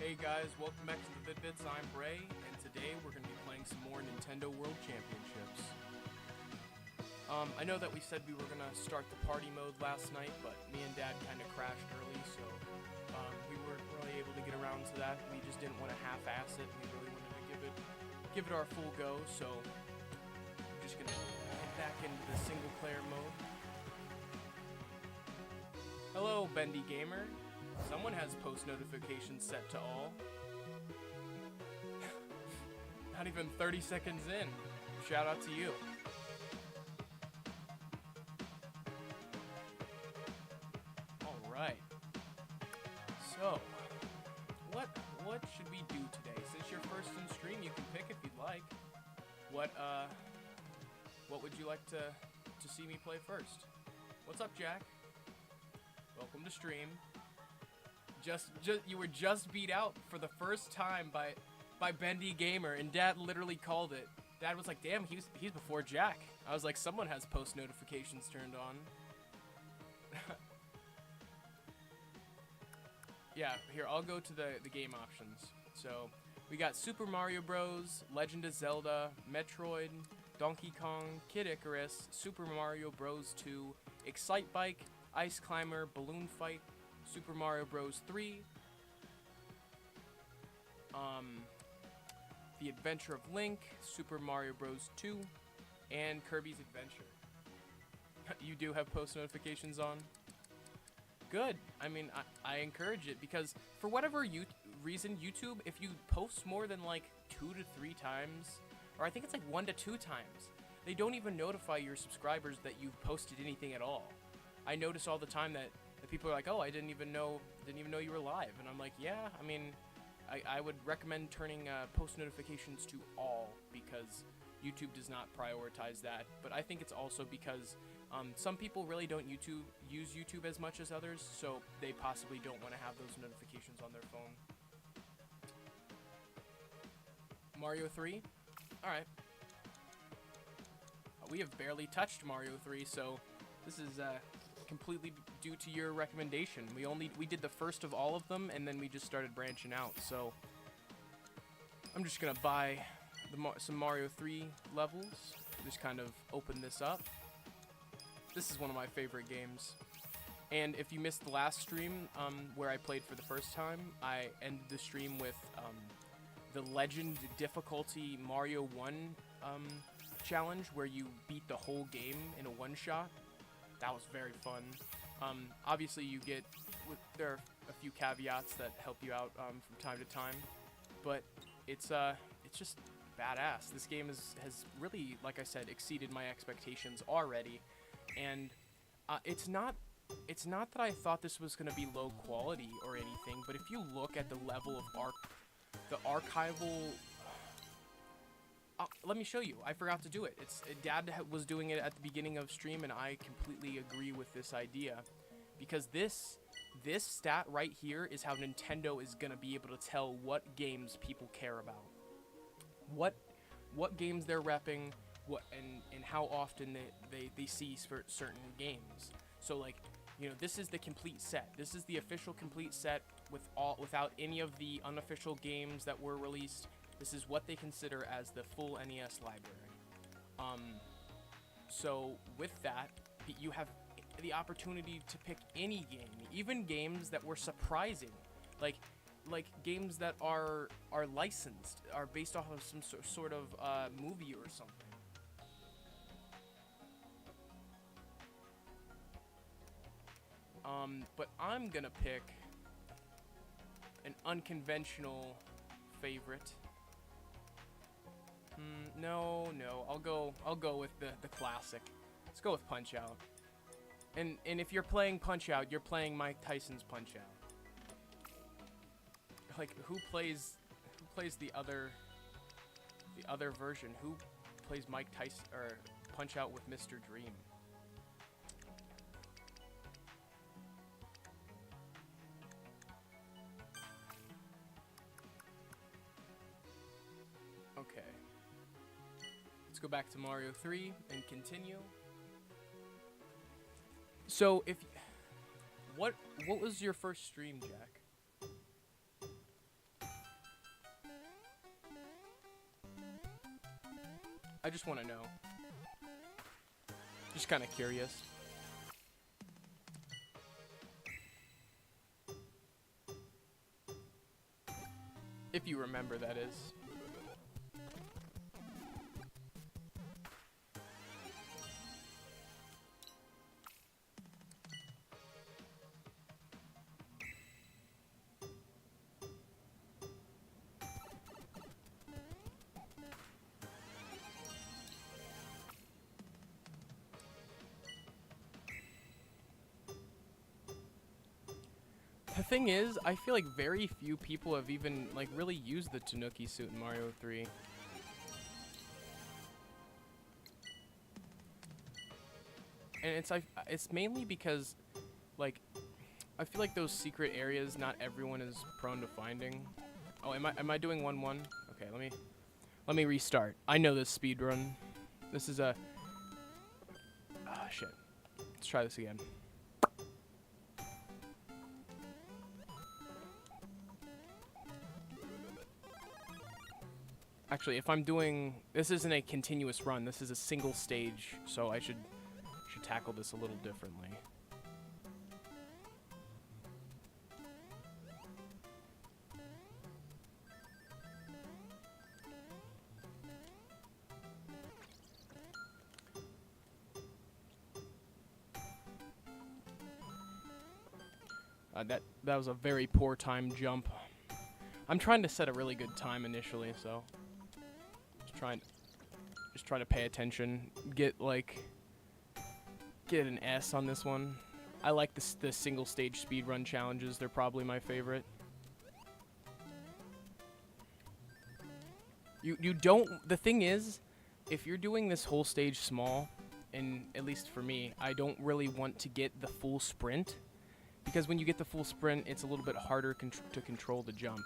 Hey guys, welcome back to the Vid-Bits. I'm Bray, and today we're going to be playing some more Nintendo World Championships. I know that we said we were going to start the party mode last night, but me and Dad kind of crashed early, so we weren't really able to get around to that. We just didn't want to half-ass it. We really wanted to give it our full go, so we're just going to get back into the single-player mode. Hello, Bendy Gamer. Someone has post notifications set to all. Not even 30 seconds in. Shout out to you. Alright. So, what should we do today? Since you're first in stream, you can pick if you'd like. What would you like to see me play first? What's up, Jack? Welcome to stream. You were just beat out for the first time by Bendy Gamer, and Dad literally called it. Dad was like, "Damn, he's before Jack." I was like, "Someone has post notifications turned on." Yeah, here I'll go to the game options. So we got Super Mario Bros, Legend of Zelda, Metroid, Donkey Kong, Kid Icarus, Super Mario Bros 2, Excite Bike, Ice Climber, Balloon Fight, Super Mario Bros 3, The Adventure of Link, Super Mario Bros 2, and Kirby's Adventure. You do have post notifications on? Good. I mean, I encourage it because for whatever reason, YouTube, if you post more than like 2 to 3 times, or I think it's like 1 to 2 times, they don't even notify your subscribers that you've posted anything at all. I notice all the time that people are like, "Oh, I didn't even know you were live," and I'm like, "Yeah, I mean, I would recommend turning post notifications to all because YouTube does not prioritize that." But I think it's also because some people really don't use YouTube as much as others, so they possibly don't want to have those notifications on their phone. Mario 3? All right. We have barely touched Mario 3, so this is completely due to your recommendation. We did the first of all of them, and then we just started branching out. So I'm just gonna buy some Mario 3 levels. Just kind of open this up. This is one of my favorite games. And if you missed the last stream where I played for the first time, I ended the stream with the Legend difficulty Mario 1 challenge, where you beat the whole game in a one-shot. That was very fun. Obviously, there are a few caveats that help you out from time to time, but it's just badass. This game has really, like I said, exceeded my expectations already, and it's not that I thought this was gonna be low quality or anything, but if you look at the level of the archival. Let me show you. I forgot to do it. Dad was doing it at the beginning of stream, and I completely agree with this idea, because this stat right here is how Nintendo is gonna be able to tell what games people care about, what games they're repping, and how often they see certain games. So like, you know, this is the complete set. This is the official complete set without any of the unofficial games that were released. This is what they consider as the full NES library. So with that, you have the opportunity to pick any game, even games that were surprising, like games that are licensed, are based off of some sort of movie or something. But I'm gonna pick an unconventional favorite. No, I'll go with the classic. Let's go with Punch-Out. And if you're playing Punch-Out, you're playing Mike Tyson's Punch-Out. Like, who plays the other version? Who plays Mike Tyson or Punch-Out with Mr. Dream? Okay. Let's go back to Mario 3 and continue. So what was your first stream, Jack? I just want to know. Just kind of curious. If you remember, that is. The thing is, I feel like very few people have even, like, really used the Tanuki suit in Mario 3. And it's mainly because, like, I feel like those secret areas not everyone is prone to finding. Oh, am I doing 1-1? Okay, let me restart. I know this speed run. This is a shit. Let's try this again. Actually, if I'm doing... This isn't a continuous run. This is a single stage, so I should tackle this a little differently. That was a very poor time jump. I'm trying to set a really good time initially, so... Just trying to pay attention. Get an S on this one. I like the single stage speedrun challenges. They're probably my favorite. You don't... The thing is, if you're doing this whole stage small, and at least for me, I don't really want to get the full sprint. Because when you get the full sprint, it's a little bit harder to control the jump.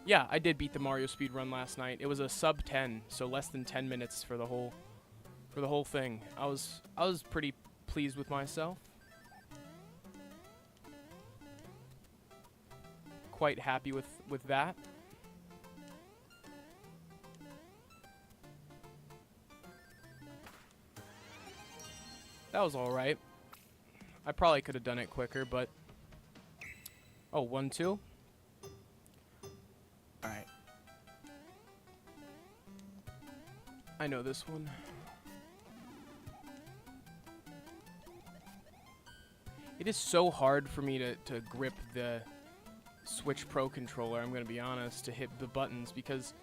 Yeah, I did beat the Mario speedrun last night. It was a sub 10, so less than 10 minutes for the whole thing. I was pretty pleased with myself. Quite happy with that. That was all right. I probably could have done it quicker, but oh, 1-2. Alright. I know this one. It is so hard for me to grip the Switch Pro controller, I'm gonna be honest, to hit the buttons because...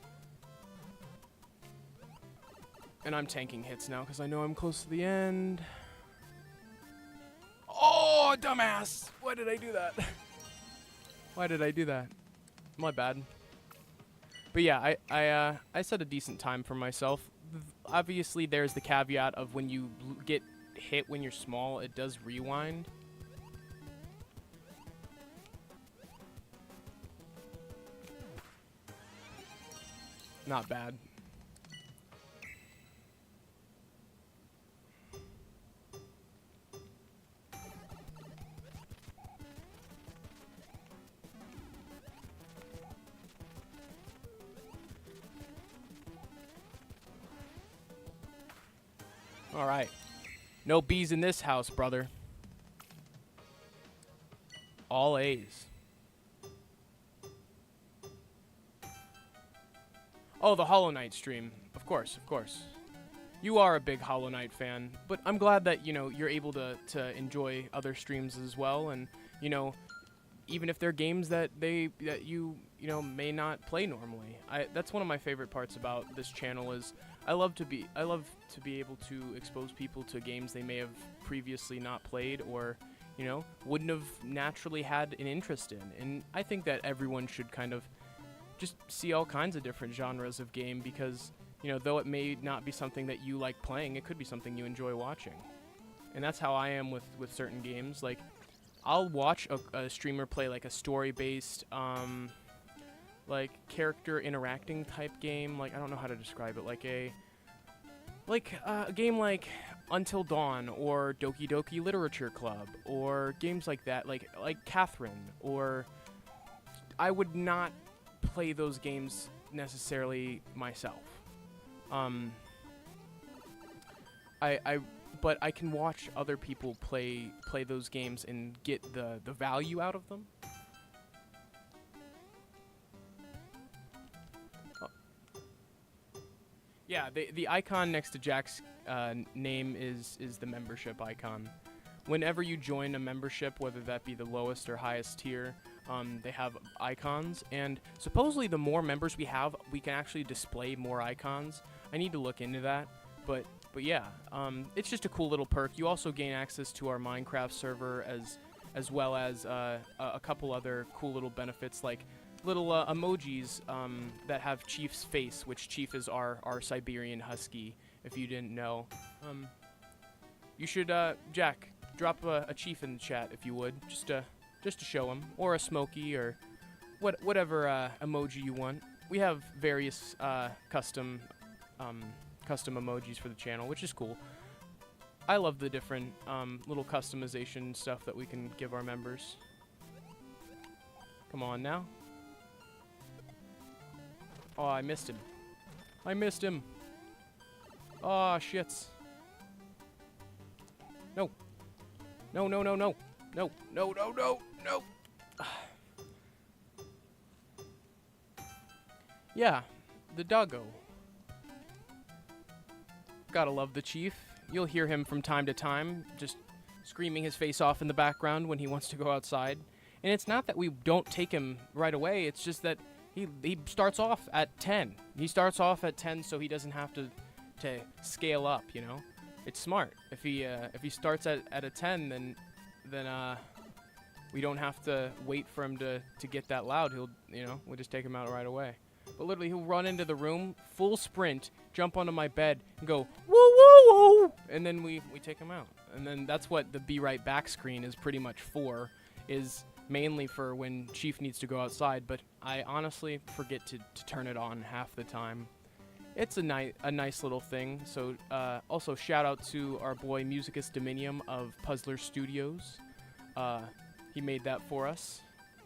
And I'm tanking hits now because I know I'm close to the end. Oh, dumbass! Why did I do that? Why did I do that? My bad. But yeah, I set a decent time for myself. Obviously, there's the caveat of when you get hit when you're small, it does rewind. Not bad. All right. No B's in this house, brother. All A's. Oh, the Hollow Knight stream. Of course, of course. You are a big Hollow Knight fan, but I'm glad that, you know, you're able to enjoy other streams as well, and, you know, even if they're games that you know, may not play normally. That's one of my favorite parts about this channel is I love to be able to expose people to games they may have previously not played or, you know, wouldn't have naturally had an interest in. And I think that everyone should kind of just see all kinds of different genres of game because, you know, though it may not be something that you like playing, it could be something you enjoy watching. And that's how I am with certain games. Like, I'll watch a streamer play like a story-based, like character interacting type game. Like, I don't know how to describe it. Like a game like Until Dawn or Doki Doki Literature Club or games like that. Like Catherine. Or I would not play those games necessarily myself. But I can watch other people play those games and get the value out of them. Oh. Yeah, the icon next to Jack's name is the membership icon. Whenever you join a membership, whether that be the lowest or highest tier, they have icons, and supposedly the more members we have, we can actually display more icons. I need to look into that, but yeah, it's just a cool little perk. You also gain access to our Minecraft server as well as a couple other cool little benefits, like little emojis that have Chief's face, which Chief is our Siberian Husky, if you didn't know. You should, Jack, drop a Chief in the chat if you would, just to show him, or a Smokey, or whatever emoji you want. We have various custom emojis for the channel, which is cool. I love the different little customization stuff that we can give our members. Come on now. Oh, I missed him. I missed him. Oh, shits. No. No, no, no, no. No, no, no, no, no. Yeah, the doggo. Gotta love the Chief. You'll hear him from time to time, just screaming his face off in the background when he wants to go outside. And it's not that we don't take him right away, it's just that he starts off at 10. He starts off at 10 so he doesn't have to scale up, you know? It's smart. If he starts at a 10, then we don't have to wait for him to get that loud. We'll just take him out right away. But literally, he'll run into the room, full sprint, jump onto my bed, and go, woo, woo, woo, and then we take him out. And then that's what the Be Right Back screen is pretty much for, is mainly for when Chief needs to go outside, but I honestly forget to turn it on half the time. It's a nice little thing. So also shout out to our boy Musicus Dominium of Puzzler Studios. He made that for us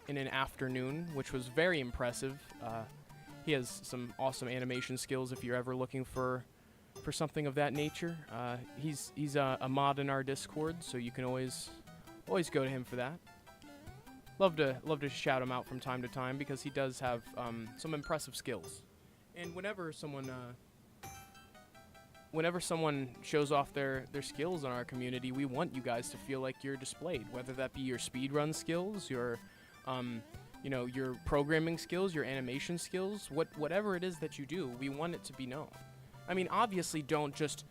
in an afternoon, which was very impressive. He has some awesome animation skills if you're ever looking for something of that nature. He's a mod in our Discord, so you can always go to him for that. Love to shout him out from time to time because he does have some impressive skills. And whenever someone shows off their skills in our community, we want you guys to feel like you're displayed, whether that be your speedrun skills, your your programming skills, your animation skills, whatever it is that you do, we want it to be known. I mean, obviously don't just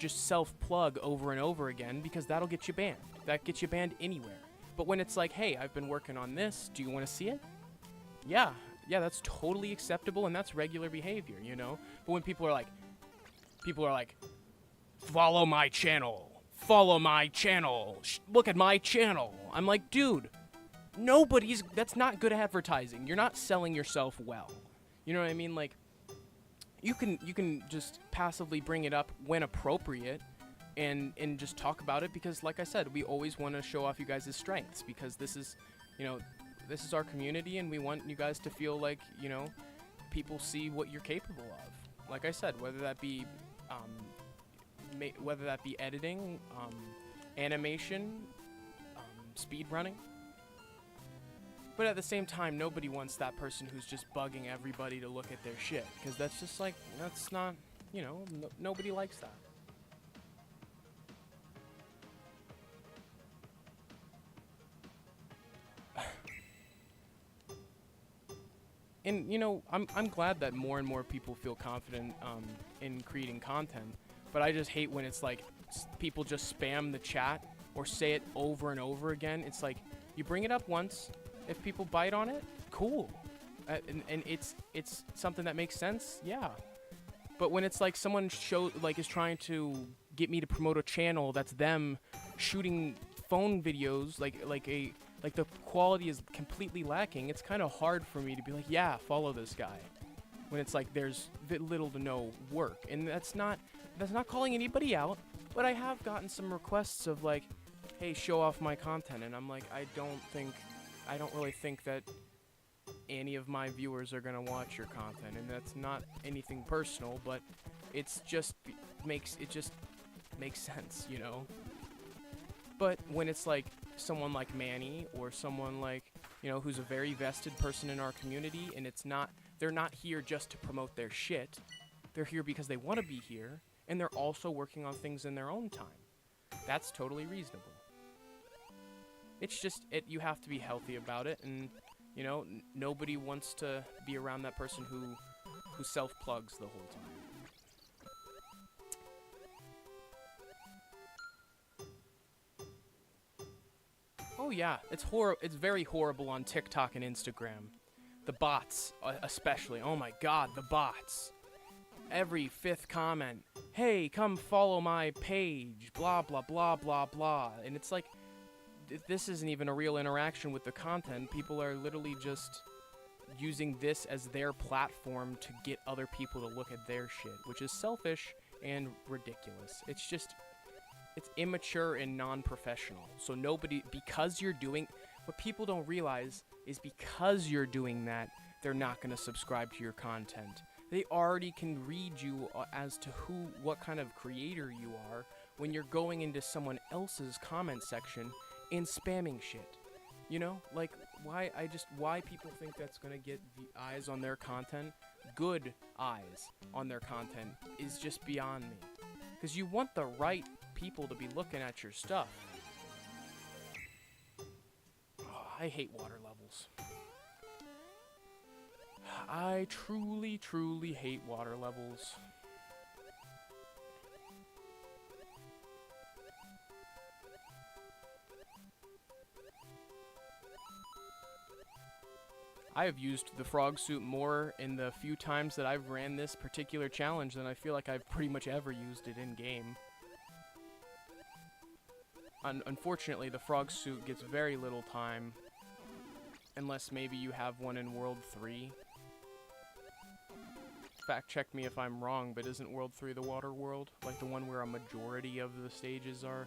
self-plug over and over again, because that'll get you banned. That gets you banned anywhere. But when it's like, hey, I've been working on this, do you want to see it? Yeah, that's totally acceptable, and that's regular behavior, you know? But when people are like, follow my channel, look at my channel. I'm like, dude, that's not good advertising. You're not selling yourself well. You know what I mean? Like, you can just passively bring it up when appropriate and just talk about it, because like I said, we always want to show off you guys' strengths, because this is our community, and we want you guys to feel like, people see what you're capable of. Like I said, whether that be editing, animation, speedrunning. But at the same time, nobody wants that person who's just bugging everybody to look at their shit, because that's just like, that's not, nobody likes that. And, I'm glad that more and more people feel confident in creating content, but I just hate when it's like people just spam the chat or say it over and over again. It's like, you bring it up once, if people bite on it, cool. And it's something that makes sense, yeah. But when it's like someone is trying to get me to promote a channel that's them shooting phone videos, like the quality is completely lacking, it's kind of hard for me to be like, yeah, follow this guy, when it's like there's little to no work. And that's not calling anybody out, but I have gotten some requests of like, hey, show off my content, and I'm like, I don't really think that any of my viewers are gonna watch your content, and that's not anything personal, but it's just makes sense, you know. But when it's like someone like Manny or someone like, you know, who's a very vested person in our community, and they're not here just to promote their shit. They're here because they want to be here, and they're also working on things in their own time. That's totally reasonable. It's just, you have to be healthy about it, and, you know, nobody wants to be around that person who self-plugs the whole time. Oh yeah, it's very horrible on TikTok and Instagram. The bots, especially. Oh my god, the bots. Every 5th comment, hey, come follow my page, blah, blah, blah, blah, blah. And it's like, this isn't even a real interaction with the content. People are literally just using this as their platform to get other people to look at their shit, which is selfish and ridiculous. It's just, it's immature and non-professional. So because you're doing, what people don't realize is because you're doing that, they're not going to subscribe to your content. They already can read you as to what kind of creator you are when you're going into someone else's comment section and spamming shit. You know, like why people think that's gonna get eyes on their content, good eyes on their content, is just beyond me. Because you want the right people to be looking at your stuff. Oh, I hate water levels. I truly, truly hate water levels. I have used the frog suit more in the few times that I've ran this particular challenge than I feel like I've pretty much ever used it in game. Unfortunately, the frog suit gets very little time, unless maybe you have one in World 3. Fact check me if I'm wrong, but isn't World 3 the water world? Like the one where a majority of the stages are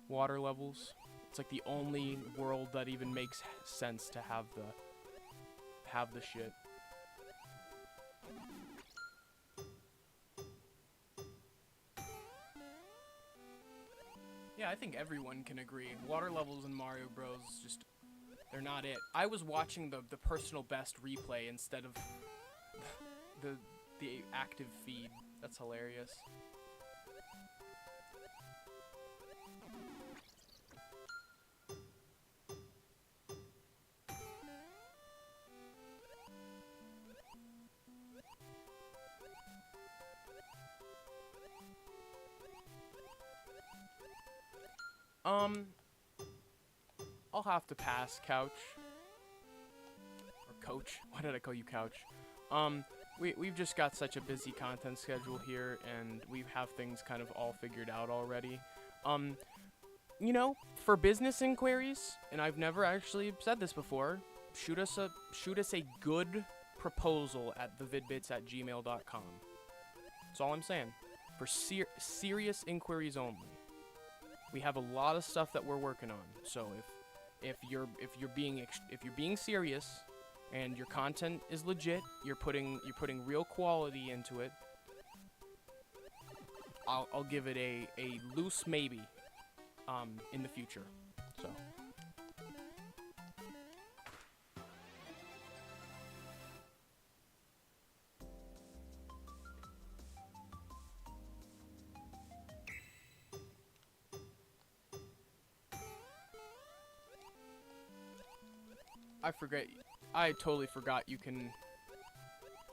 water levels? It's like the only world that even makes sense to have the shit. Yeah, I think everyone can agree. Water levels in Mario Bros. Just, they're not it. I was watching the personal best replay instead of the active feed. That's hilarious. I'll have to pass, Couch. Or Coach. Why did I call you Couch? We've just got such a busy content schedule here, and we have things kind of all figured out already. You know, for business inquiries, and I've never actually said this before, shoot us a good proposal at thevidbits@gmail.com. That's all I'm saying. For serious inquiries only. We have a lot of stuff that we're working on. So if you're being serious and your content is legit, you're putting real quality into it, I'll give it a loose maybe in the future. So I totally forgot you can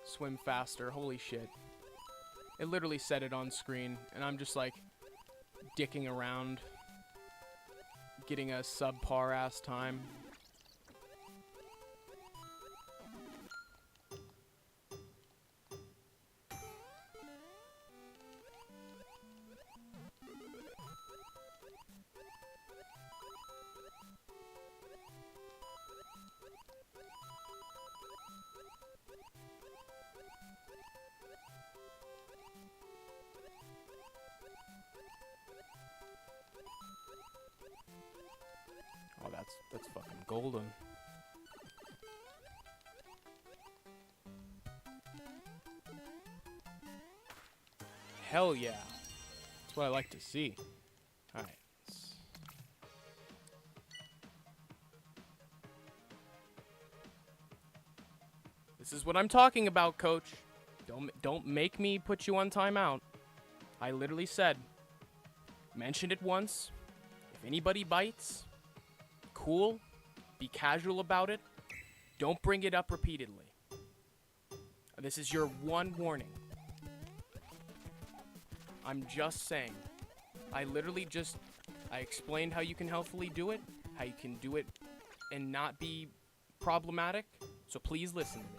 swim faster. Holy shit. It literally said it on screen, and I'm just like dicking around, getting a subpar ass time. Oh, that's fucking golden. Hell yeah. That's what I like to see. All right. This is what I'm talking about, Coach. Don't make me put you on timeout. I literally said, mention it once. If anybody bites, cool. Be casual about it. Don't bring it up repeatedly. This is your one warning. I'm just saying. I explained how you can healthfully do it, how you can do it and not be problematic. So please listen to me.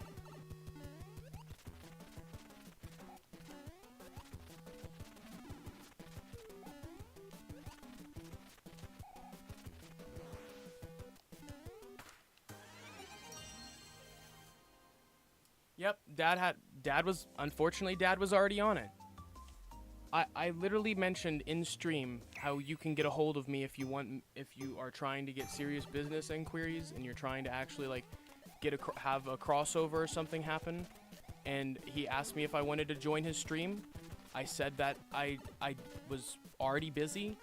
Yep, Dad was already on it. I literally mentioned in stream how you can get a hold of me if you are trying to get serious business inquiries and you're trying to actually like have a crossover or something happen. And he asked me if I wanted to join his stream. I said that I was already busy,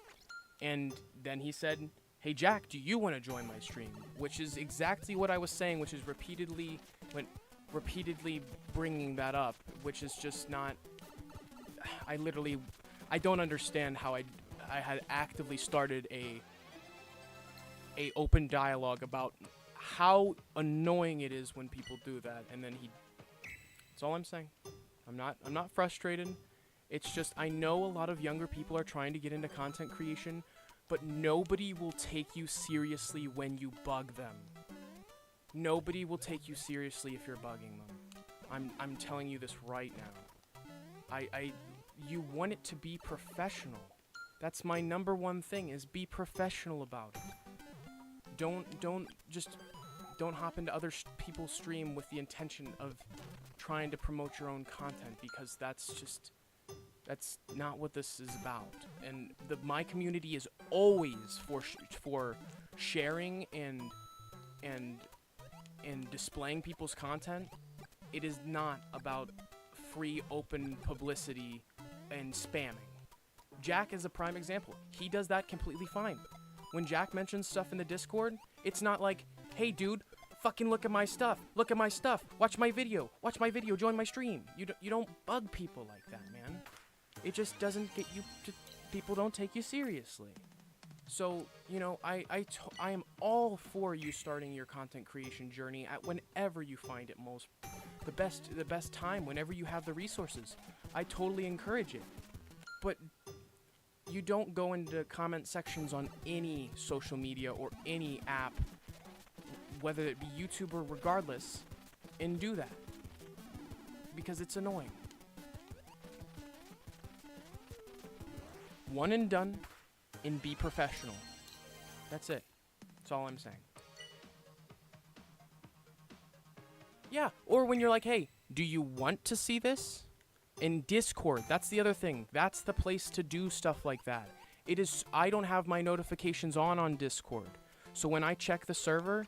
and then he said, "Hey Jack, do you want to join my stream?" Which is exactly what I was saying, which is repeatedly bringing that up, which is just not. I don't understand how I had actively started a open dialogue about how annoying it is when people do that, and then that's all I'm saying. I'm not frustrated. It's just I know a lot of younger people are trying to get into content creation, but nobody will take you seriously when you bug them. Nobody will take you seriously if you're bugging them. I'm telling you this right now. You want it to be professional. That's my number one thing, is be professional about it. Don't hop into other people's stream with the intention of trying to promote your own content, because that's not what this is about. And my community is always for sharing and displaying people's content. It is not about free open publicity and spamming. Jack is a prime example. He does that completely fine. When Jack mentions stuff in the Discord, it's not like, "Hey dude, fucking look at my stuff. Look at my stuff. Watch my video. Join my stream." You don't bug people like that, man. It just doesn't get you to, people don't take you seriously. So, I am all for you starting your content creation journey at whenever you find it the best time, whenever you have the resources. I totally encourage it. But you don't go into comment sections on any social media or any app, whether it be YouTube or regardless, and do that. Because it's annoying. One and done. And be professional. That's it. That's all I'm saying. Yeah, or when you're like, "Hey, do you want to see this?" In Discord, that's the other thing. That's the place to do stuff like that. I don't have my notifications on Discord. So when I check the server,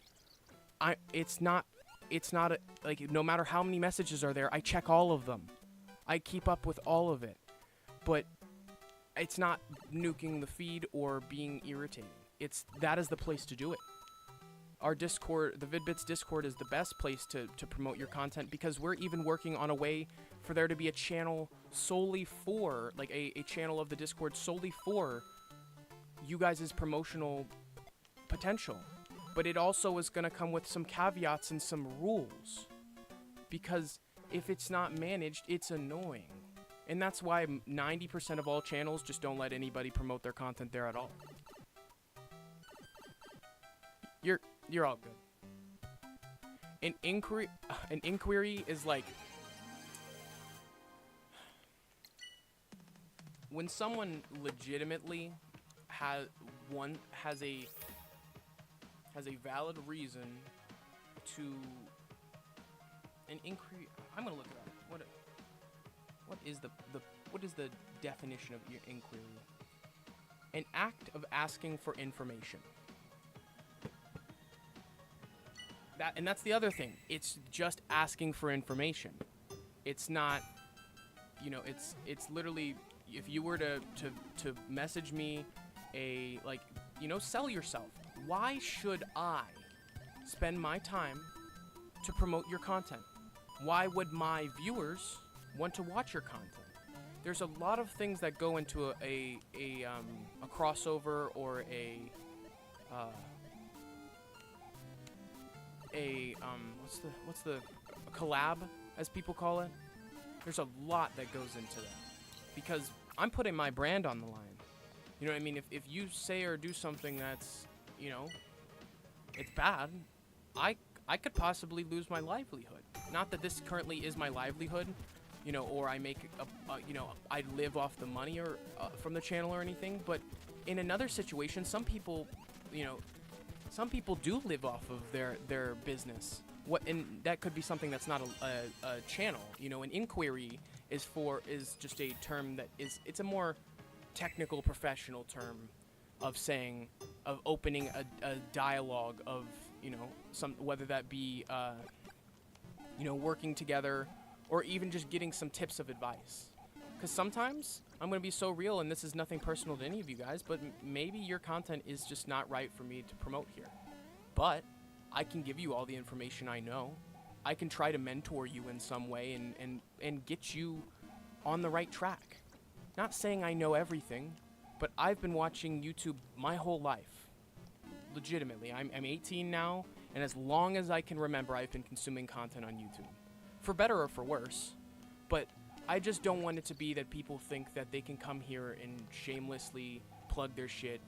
it's not no matter how many messages are there, I check all of them. I keep up with all of it. But it's not nuking the feed or being irritating. That is the place to do it. Our Discord, the Vid-Bits Discord, is the best place to promote your content, because we're even working on a way for there to be a channel solely for, like a channel of the Discord solely for you guys' promotional potential. But it also is going to come with some caveats and some rules, because if it's not managed, it's annoying. And that's why 90% of all channels just don't let anybody promote their content there at all. You're all good. An inquiry is like when someone legitimately has a valid reason to an inquiry. I'm gonna look it up. What is the definition of your inquiry? An act of asking for information. That's the other thing. It's just asking for information. It's not, it's literally if you were to message me a, like, you know, sell yourself. Why should I spend my time to promote your content? Why would my viewers want to watch your content? There's a lot of things that go into a crossover or a what's the collab, as people call it. There's a lot that goes into that, because I'm putting my brand on the line. You know what I mean? If you say or do something that's, you know, it's bad, I could possibly lose my livelihood. Not that this currently is my livelihood, you know, or I make you know, I live off the money or from the channel or anything. But in another situation, some people, you know, some people do live off of their business. And that could be something that's not a channel. You know, an inquiry is just a term that it's a more technical, professional term of saying, of opening a dialogue of, you know, whether that be you know, working together, or even just getting some tips of advice. Because sometimes I'm going to be so real, and this is nothing personal to any of you guys, but maybe your content is just not right for me to promote here. But I can give you all the information I know. I can try to mentor you in some way and get you on the right track. Not saying I know everything, but I've been watching YouTube my whole life. Legitimately. I'm 18 now, and as long as I can remember, I've been consuming content on YouTube. For better or for worse. But I just don't want it to be that people think that they can come here and shamelessly plug their shit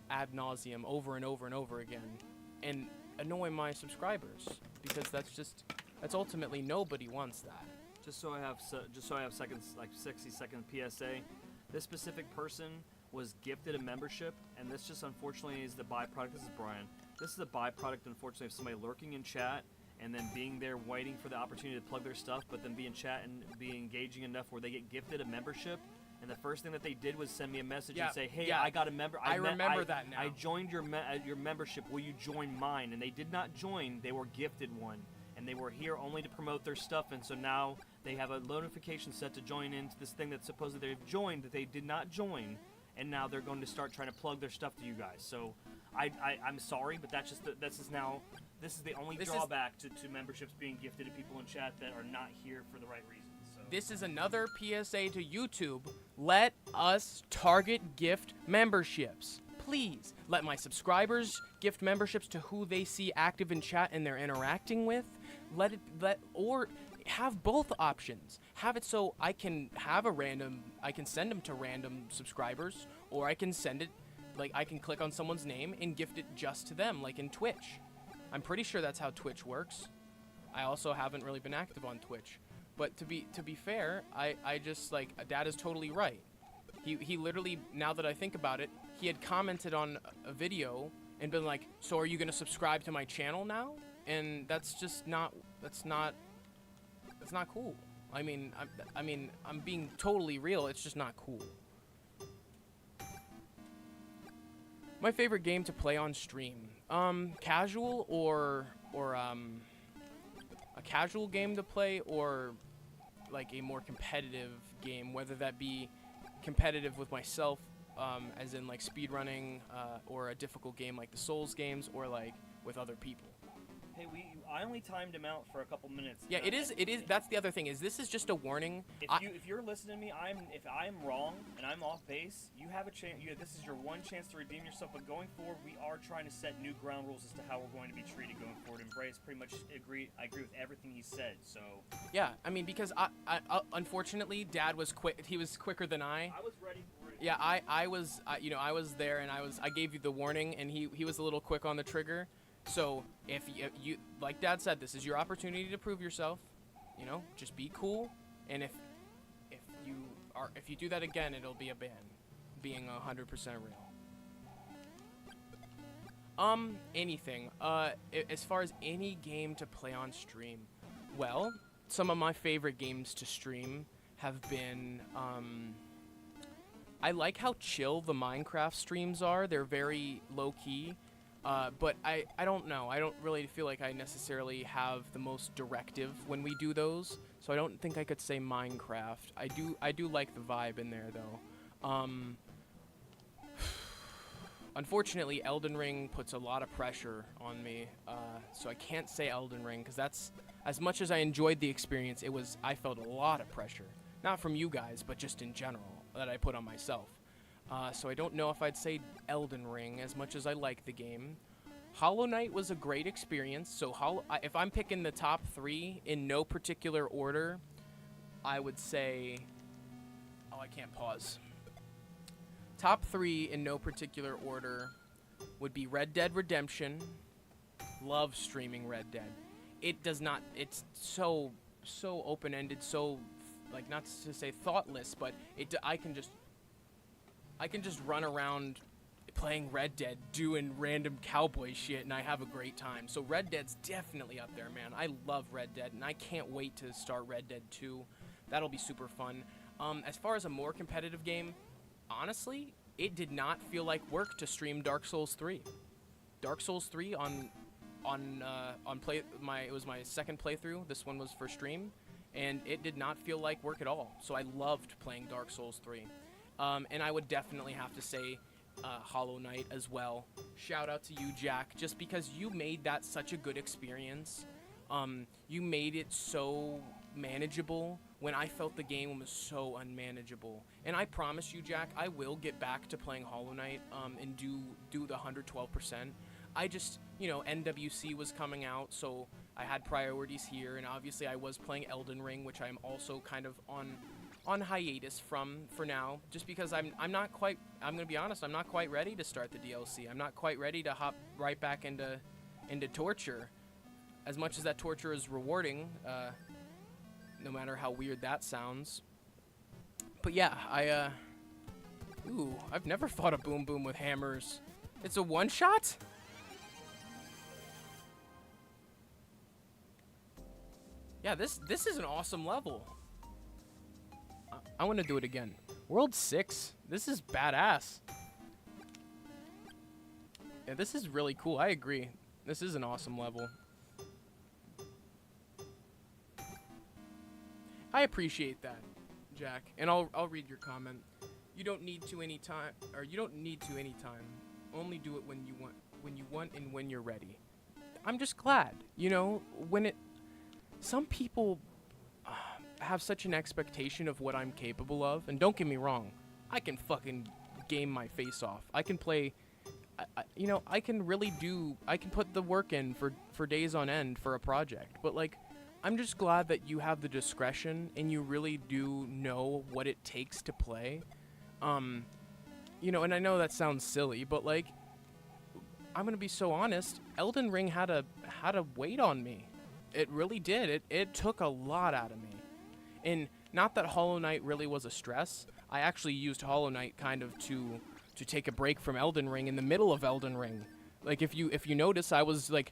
ad nauseum over and over and over again and annoy my subscribers, because that's ultimately, nobody wants that. Just so I have seconds, like 60-second PSA. This specific person was gifted a membership, and this just unfortunately is the byproduct. This is Brian. This is a byproduct, unfortunately, of somebody lurking in chat and then being there waiting for the opportunity to plug their stuff, but then be in chat and be engaging enough where they get gifted a membership. And the first thing that they did was send me a message and say, "Hey, I got a member. I remember that now. I joined your membership. Will you join mine?" And they did not join. They were gifted one, and they were here only to promote their stuff. And so now they have a notification set to join into this thing that supposedly they've joined that they did not join, and now they're going to start trying to plug their stuff to you guys. So I'm sorry, but that's just this is the only drawback to memberships being gifted to people in chat that are not here for the right reasons. So. This is another PSA to YouTube. Let us target gift memberships. Please let my subscribers gift memberships to who they see active in chat and they're interacting with. Or have both options. Have it so I can send them to random subscribers, or I can send it, like, I can click on someone's name and gift it just to them, like in Twitch. I'm pretty sure that's how Twitch works. I also haven't really been active on Twitch. But to be fair, I just, like, Dad is totally right. He literally, now that I think about it, he had commented on a video and been like, "So are you going to subscribe to my channel now?" And that's just not cool. I mean, I'm being totally real. It's just not cool. My favorite game to play on stream, casual or a casual game to play, or like a more competitive game, whether that be competitive with myself, as in like speedrunning, or a difficult game like the Souls games, or like with other people. Hey, I only timed him out for a couple minutes. Yeah, it is. That's the other thing. This is just a warning. If you're listening to me, if I'm wrong and I'm off base, you have a chance. This is your one chance to redeem yourself. But going forward, we are trying to set new ground rules as to how we're going to be treated going forward. And Bray's pretty much I agree with everything he said. So. Yeah, I mean, because I unfortunately, Dad was quick. He was quicker than I. I was ready for it. Yeah, I was there, and I gave you the warning, and he was a little quick on the trigger. So if you, like Dad said, this is your opportunity to prove yourself. You know, just be cool, and if you do that again, it'll be a ban, being 100% real. Anything. As far as any game to play on stream, well, some of my favorite games to stream have been. I like how chill the Minecraft streams are. They're very low key. But I don't know. I don't really feel like I necessarily have the most directive when we do those. So I don't think I could say Minecraft. I do like the vibe in there, though. Unfortunately, Elden Ring puts a lot of pressure on me, so I can't say Elden Ring, because that's, as much as I enjoyed the experience, I felt a lot of pressure. Not from you guys, but just in general, that I put on myself. So I don't know if I'd say Elden Ring, as much as I like the game. Hollow Knight was a great experience, so if I'm picking the top 3 in no particular order, I would say... Oh, I can't pause. Top 3 in no particular order would be Red Dead Redemption. Love streaming Red Dead. It does not, it's so open-ended, so, like, not to say thoughtless, but I can just run around playing Red Dead, doing random cowboy shit, and I have a great time. So Red Dead's definitely up there, man. I love Red Dead, and I can't wait to start Red Dead 2. That'll be super fun. As far as a more competitive game, honestly, it did not feel like work to stream Dark Souls 3. Dark Souls 3 it was my second playthrough. This one was for stream, and it did not feel like work at all. So I loved playing Dark Souls 3. And I would definitely have to say Hollow Knight as well. Shout out to you, Jack, just because you made that such a good experience. You made it so manageable when I felt the game was so unmanageable. And I promise you, Jack, I will get back to playing Hollow Knight and do the 112%. I just, NWC was coming out, so I had priorities here, and obviously I was playing Elden Ring, which I'm also kind of on hiatus from for now, just because I'm not quite, I'm gonna be honest, I'm not quite ready to start the DLC. I'm not quite ready to hop right back into Torture. As much as that Torture is rewarding, no matter how weird that sounds. But yeah, I've never fought a Boom Boom with hammers. It's a one-shot? Yeah, this is an awesome level. I want to do it again. World 6. This is badass. Yeah, this is really cool. I agree. This is an awesome level. I appreciate that, Jack. And I'll read your comment. You don't need to anytime, or you don't need to anytime. Only do it when you want and when you're ready. I'm just glad, some people have such an expectation of what I'm capable of, and don't get me wrong, I can fucking game my face off. I can play, I can really I can put the work in for days on end for a project, but like, I'm just glad that you have the discretion and you really do know what it takes to play. And I know that sounds silly, but like, I'm gonna be so honest, Elden Ring had a weight on me. It really did. It took a lot out of me. And not that Hollow Knight really was a stress. I actually used Hollow Knight kind of to take a break from Elden Ring in the middle of Elden Ring. Like if you notice, I was like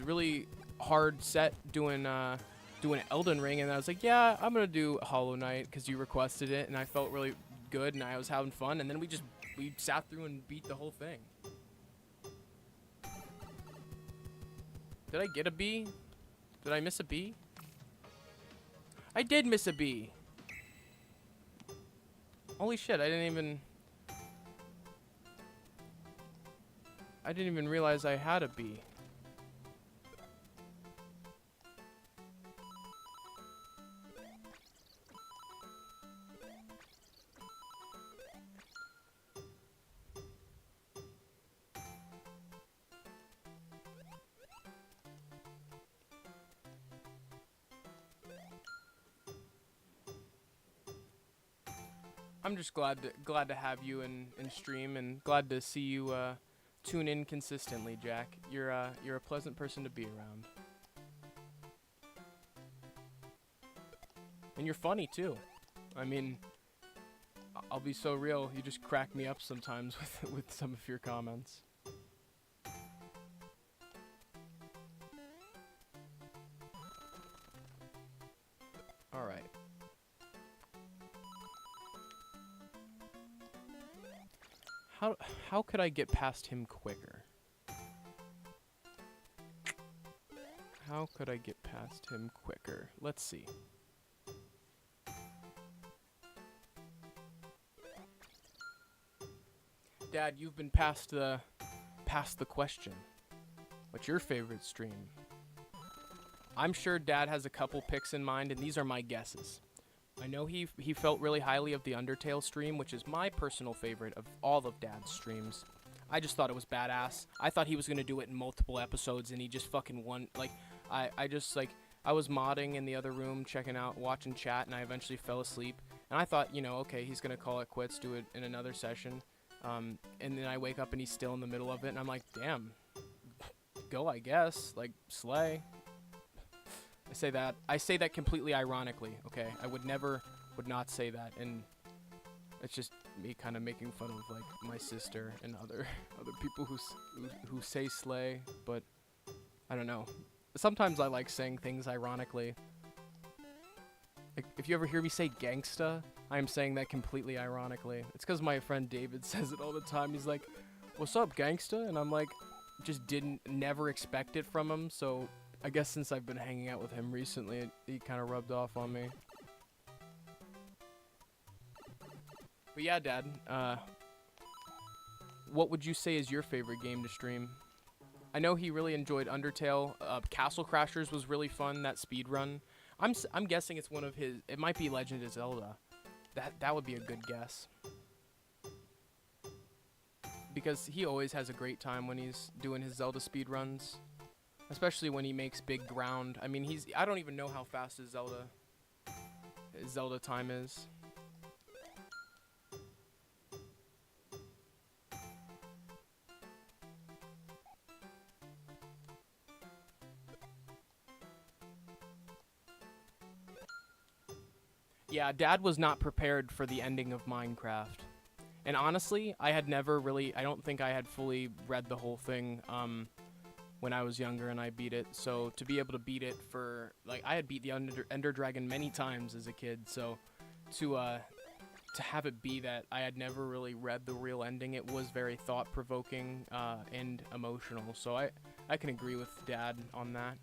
really hard set doing Elden Ring, and I was like, yeah, I'm gonna do Hollow Knight because you requested it, and I felt really good, and I was having fun, and then we sat through and beat the whole thing. Did I get a B? Did I miss a B? I did miss a B. Holy shit, I didn't even realize I had a B. I'm just glad to have you in stream, and glad to see you tune in consistently, Jack. You're a pleasant person to be around, and you're funny too. I mean, I'll be so real. You just crack me up sometimes with some of your comments. All right. How could I get past him quicker? How could I get past him quicker? Let's see. Dad, you've been past the question. What's your favorite stream? I'm sure Dad has a couple picks in mind, and these are my guesses. I know he felt really highly of the Undertale stream, which is my personal favorite of all of Dad's streams. I just thought it was badass. I thought he was gonna do it in multiple episodes, and he just fucking won. Like, I just like, I was modding in the other room, checking out, watching chat, and I eventually fell asleep. And I thought, you know, okay, he's gonna call it quits, do it in another session. And then I wake up and he's still in the middle of it, and I'm like, damn, go, I guess. Like, slay. I say that completely ironically, okay? I would not say that, and it's just me kind of making fun of like my sister and other people who say slay, but I don't know. Sometimes I like saying things ironically. Like, if you ever hear me say gangsta, I am saying that completely ironically. It's because my friend David says it all the time. He's like, "What's up, gangsta?" And I'm like, just never expect it from him, so I guess since I've been hanging out with him recently, he kind of rubbed off on me. But yeah, Dad, what would you say is your favorite game to stream? I know he really enjoyed Undertale. Castle Crashers was really fun, that speedrun. I'm guessing it's one of his, it might be Legend of Zelda. That would be a good guess. Because he always has a great time when he's doing his Zelda speedruns. Especially when he makes big ground. I mean, I don't even know how fast his Zelda time is. Yeah, Dad was not prepared for the ending of Minecraft. And honestly, I don't think I had fully read the whole thing, when I was younger and I beat it. So to be able to beat it I had beat the Ender Dragon many times as a kid, so to have it be that I had never really read the real ending, it was very thought-provoking and emotional. So I can agree with Dad on that.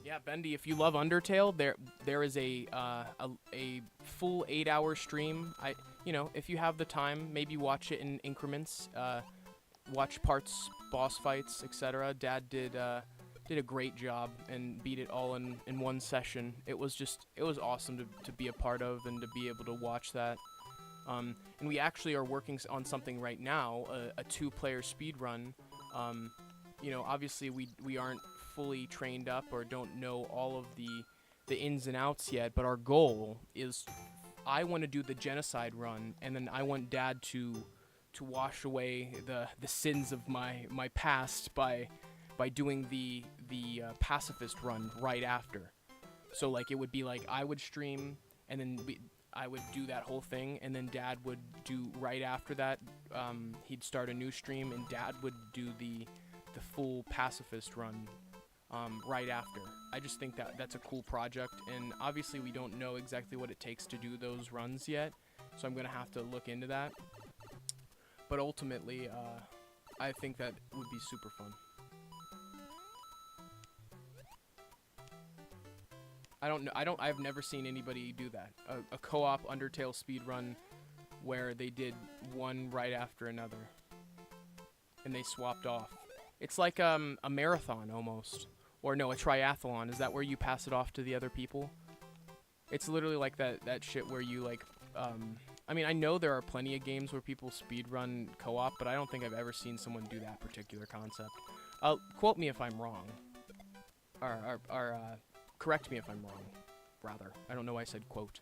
Yeah, Bendy, if you love Undertale, there is a full 8-hour stream. If you have the time, maybe watch it in increments. Watch parts, boss fights, etc. Dad did a great job and beat it all in one session. It was awesome to be a part of and to be able to watch that. And we actually are working on something right now, a 2-player speedrun. Obviously we aren't fully trained up or don't know all of the ins and outs yet, but our goal is I want to do the genocide run, and then I want Dad to wash away the sins of my past by doing the pacifist run right after. So like it would be like I would stream, and then I would do that whole thing, and then Dad would do right after that. He'd start a new stream, and Dad would do the full pacifist run right after. I just think that's a cool project, and obviously we don't know exactly what it takes to do those runs yet, so I'm gonna have to look into that. But ultimately, I think that would be super fun. I've never seen anybody do that. A co-op Undertale speedrun where they did one right after another, and they swapped off. It's like a marathon almost. Or no, a triathlon. Is that where you pass it off to the other people? It's literally like that shit where you like, I mean, I know there are plenty of games where people speedrun co-op, but I don't think I've ever seen someone do that particular concept. Quote me if I'm wrong. Or correct me if I'm wrong, rather. I don't know why I said quote.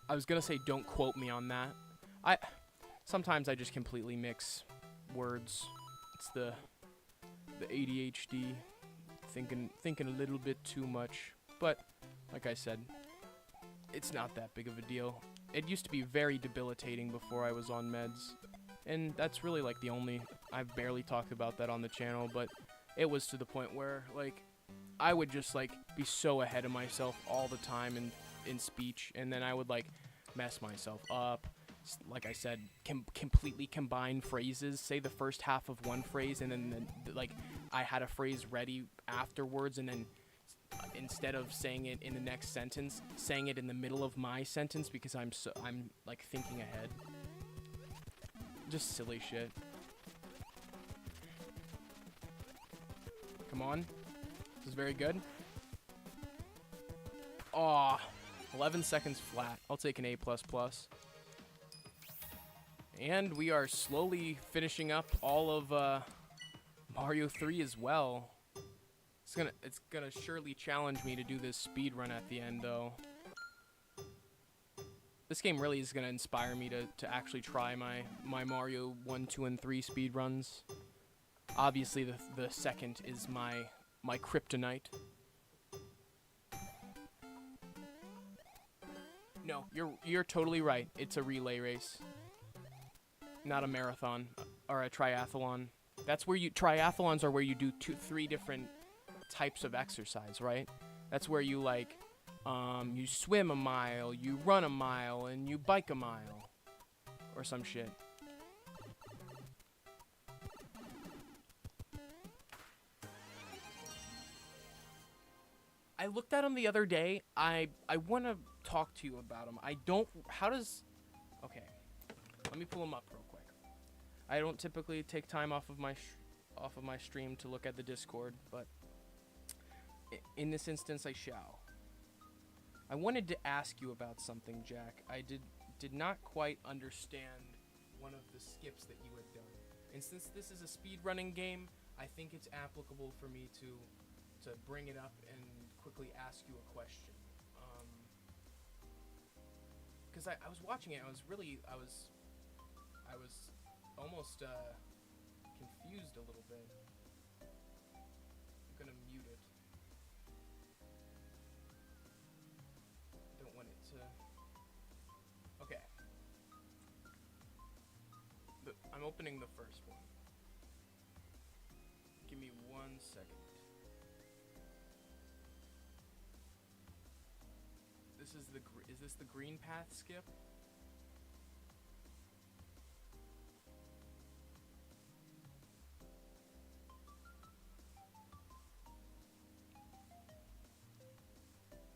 I was gonna say don't quote me on that. Sometimes I just completely mix words. It's the ADHD, thinking a little bit too much, but like I said, it's not that big of a deal. It used to be very debilitating before I was on meds, and that's really like I've barely talked about that on the channel, but it was to the point where like I would just like be so ahead of myself all the time in speech, and then I would like mess myself up. Like I said, completely combine phrases, say the first half of one phrase, and then like I had a phrase ready afterwards, and then instead of saying it in the next sentence, saying it in the middle of my sentence because I'm like thinking ahead. Just silly shit. Come on. This is very good. Aw, 11 seconds flat. I'll take an A++. And we are slowly finishing up all of Mario 3 as well. It's gonna surely challenge me to do this speed run at the end, though. This game really is gonna inspire me to actually try my Mario 1, 2, and 3 speed runs. Obviously, the second is my kryptonite. No, you're totally right. It's a relay race, not a marathon or a triathlon. That's where triathlons are where you do 3 different types of exercise, right? That's where you like you swim a mile, you run a mile, and you bike a mile or some shit. I looked at them the other day. I want to talk to you about them. Okay, let me pull them up real quick. I don't typically take time off of my stream to look at the Discord, but in this instance, I shall. I wanted to ask you about something, Jack. I did not quite understand one of the skips that you had done. And since this is a speedrunning game, I think it's applicable for me to bring it up and quickly ask you a question. Because I was watching it, I was almost confused a little bit. I'm gonna mute it. I don't want it to... Okay. I'm opening the first one. Give me 1 second. Is this the green path skip?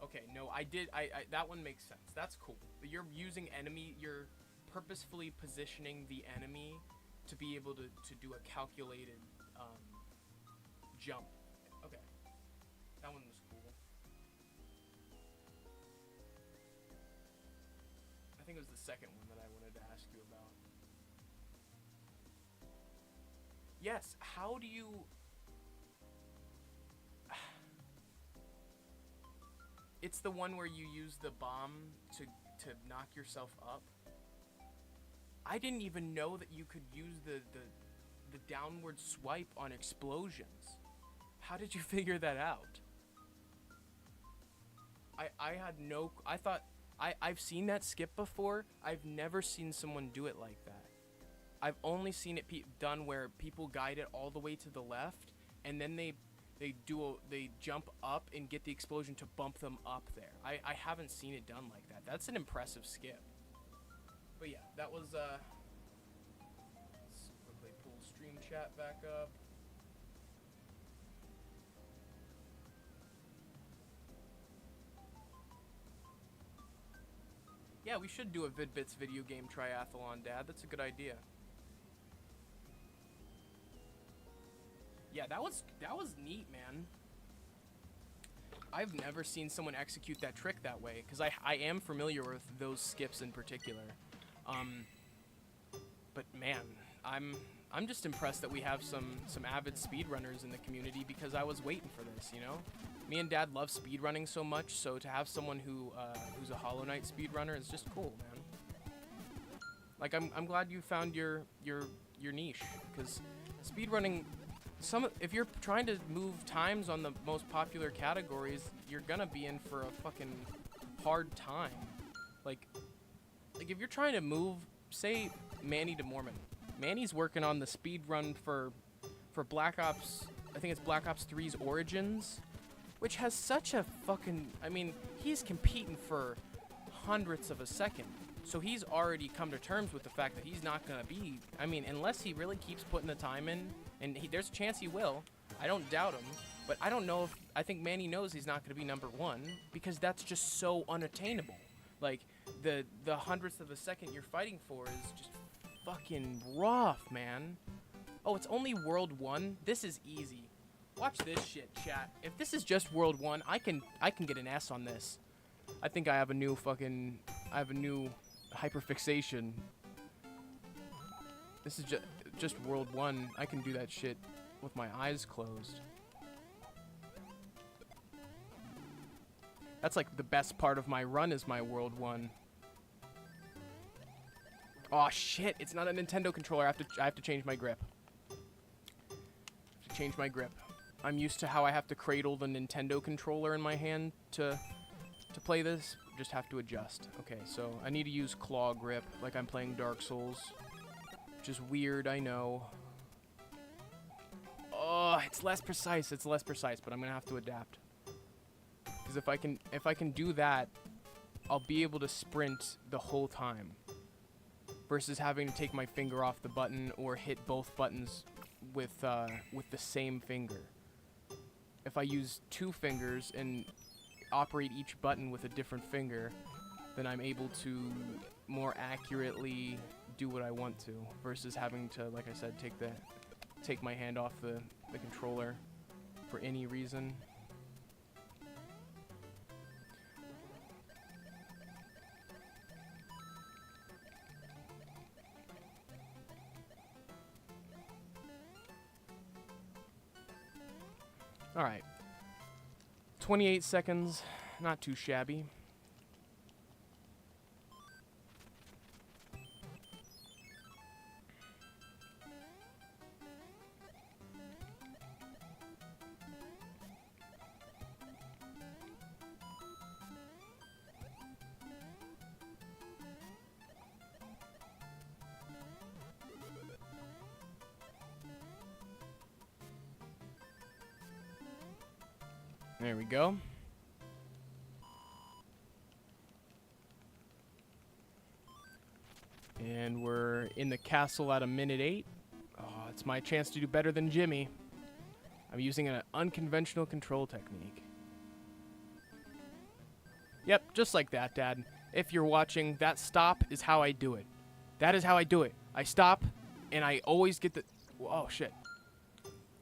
Okay, no, I that one makes sense. That's cool. But you're you're purposefully positioning the enemy to be able to do a calculated jump. Okay. That one was cool. I think it was the second one that I wanted to ask you about. Yes, how do you... It's the one where you use the bomb to knock yourself up. I didn't even know that you could use the downward swipe on explosions. How did you figure that out? I had no... I thought... I've seen that skip before. I've never seen someone do it like that. I've only seen it done where people guide it all the way to the left, and then they jump up and get the explosion to bump them up there. I haven't seen it done like that. That's an impressive skip. But yeah, that was let's quickly pull stream chat back up. Yeah, we should do a Vid-Bits video game triathlon, Dad. That's a good idea. Yeah, that was neat, man. I've never seen someone execute that trick that way, because I am familiar with those skips in particular. But man, I'm just impressed that we have some avid speedrunners in the community, because I was waiting for this, you know? Me and Dad love speedrunning so much, so to have someone who's a Hollow Knight speedrunner is just cool, man. Like, I'm glad you found your niche, because speedrunning, if you're trying to move times on the most popular categories, you're gonna be in for a fucking hard time. Like if you're trying to move, say, Manny to Mormon. Manny's working on the speed run for Black Ops, I think it's Black Ops 3's Origins, which has such a fucking, I mean, he's competing for hundredths of a second. So he's already come to terms with the fact that he's not going to be, I mean, unless he really keeps putting the time in, and there's a chance he will, I don't doubt him, but I don't know if I think Manny knows he's not going to be number 1 because that's just so unattainable. Like the hundredth of a second you're fighting for is just fucking rough, man. Oh, it's only World 1. This is easy. Watch this shit, chat. If this is just World 1, I can get an S on this. I think I have a new hyperfixation. This is just World 1. I can do that shit with my eyes closed. That's like the best part of my run is my World 1. Oh shit, it's not a Nintendo controller. I have to change my grip. I'm used to how I have to cradle the Nintendo controller in my hand to play this. Just have to adjust. Okay, so I need to use claw grip like I'm playing Dark Souls. Which is weird, I know. Oh, it's less precise, but I'm gonna have to adapt. Because if I can do that, I'll be able to sprint the whole time. Versus having to take my finger off the button or hit both buttons with the same finger. If I use 2 fingers and operate each button with a different finger, then I'm able to more accurately do what I want to, versus having to, like I said, take my hand off the controller for any reason. Alright. 28 seconds. Not too shabby. There we go. And we're in the castle at 1:08. Oh, it's my chance to do better than Jimmy. I'm using an unconventional control technique. Yep, just like that, Dad. If you're watching, that stop is how I do it. That is how I do it. I stop, and I always get the... Oh, shit.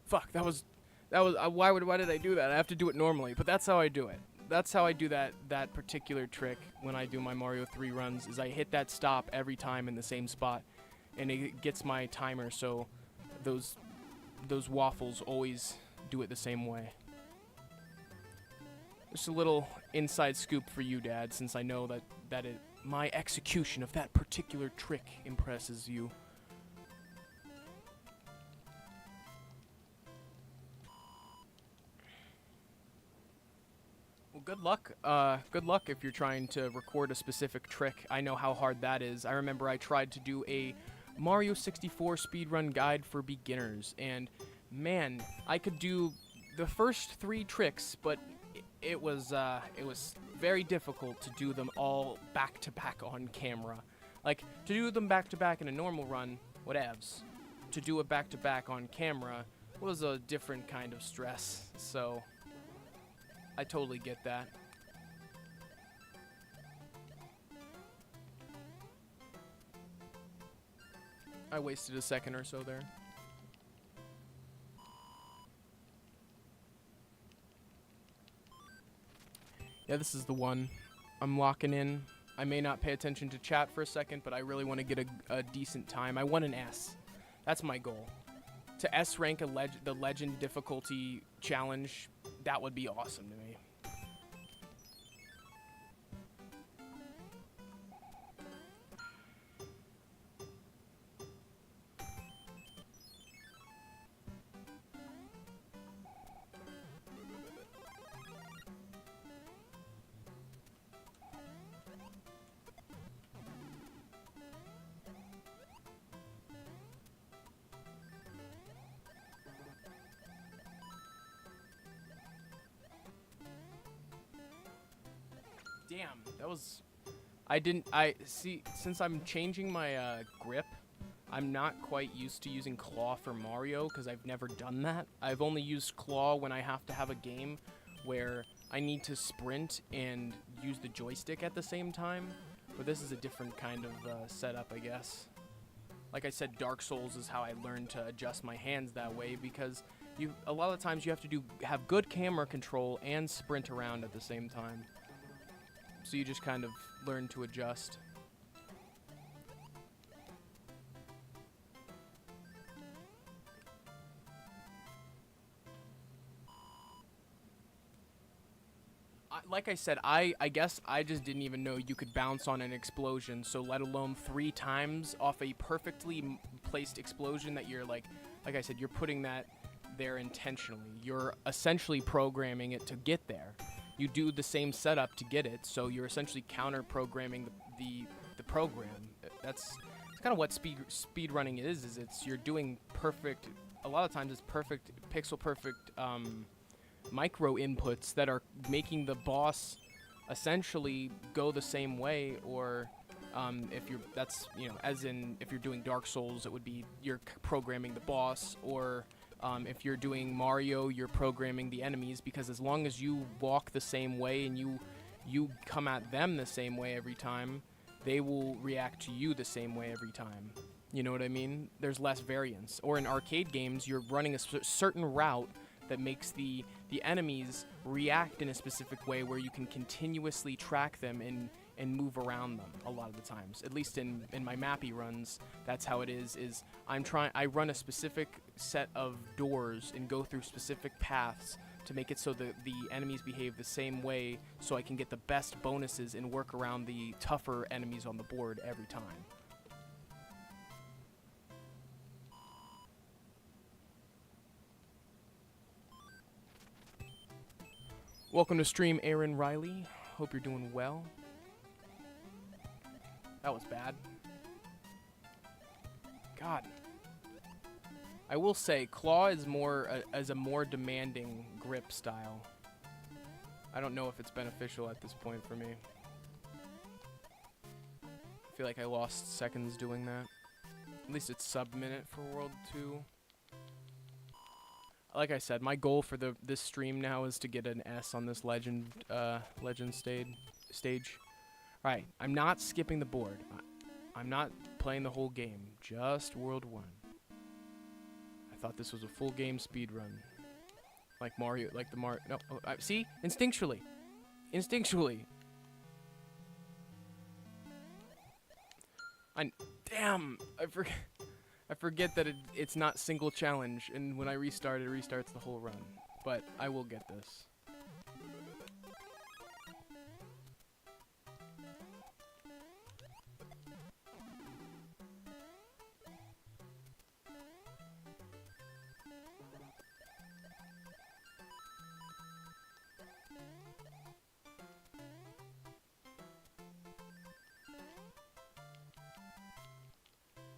Fuck, that was why did I do that? I have to do it normally, but that's how I do it. That's how I do that particular trick when I do my Mario 3 runs, is I hit that stop every time in the same spot, and it gets my timer, so those waffles always do it the same way. Just a little inside scoop for you, Dad, since I know that my execution of that particular trick impresses you. Good luck. Good luck if you're trying to record a specific trick. I know how hard that is. I remember I tried to do a Mario 64 speedrun guide for beginners, and man, I could do the first 3 tricks, but it was very difficult to do them all back to back on camera. Like, to do them back to back in a normal run, whatevs. To do it back to back on camera was a different kind of stress, so I totally get that. I wasted a second or so there. Yeah, this is the one. I'm locking in. I may not pay attention to chat for a second, but I really want to get a decent time. I want an S. That's my goal. To S rank the legend difficulty challenge, that would be awesome to me. Damn, that was... I see, since I'm changing my grip, I'm not quite used to using claw for Mario because I've never done that. I've only used claw when I have to have a game where I need to sprint and use the joystick at the same time. But this is a different kind of setup, I guess. Like I said, Dark Souls is how I learned to adjust my hands that way because a lot of times you have to have good camera control and sprint around at the same time. So you just kind of learn to adjust. Like I said, I guess I just didn't even know you could bounce on an explosion, so let alone 3 times off a perfectly placed explosion that you're like I said, you're putting that there intentionally. You're essentially programming it to get there. You do the same setup to get it, so you're essentially counter-programming the program. That's kind of what speed running is you're doing perfect, a lot of times it's perfect, pixel perfect, micro inputs that are making the boss essentially go the same way, or if you're as in if you're doing Dark Souls, it would be you're programming the boss, or if you're doing Mario, you're programming the enemies, because as long as you walk the same way and you come at them the same way every time, they will react to you the same way every time. You know what I mean? There's less variance. Or in arcade games, you're running a certain route that makes the enemies react in a specific way where you can continuously track them and move around them a lot of the times. At least in my mappy runs, that's how it is I run a specific set of doors and go through specific paths to make it so that the enemies behave the same way, so I can get the best bonuses and work around the tougher enemies on the board every time. Welcome to stream, Aaron Riley. Hope you're doing well. That was bad. God. I will say, claw is a more demanding grip style. I don't know if it's beneficial at this point for me. I feel like I lost seconds doing that. At least it's sub-minute for World 2. Like I said, my goal for this stream now is to get an S on this legend stage. Alright, I'm not skipping the board. I'm not playing the whole game, just World 1. I thought this was a full game speed run. Like Mario, like the Mario, no, see? Instinctually. Damn, I forget that it's not single challenge, and when I restart, it restarts the whole run. But I will get this.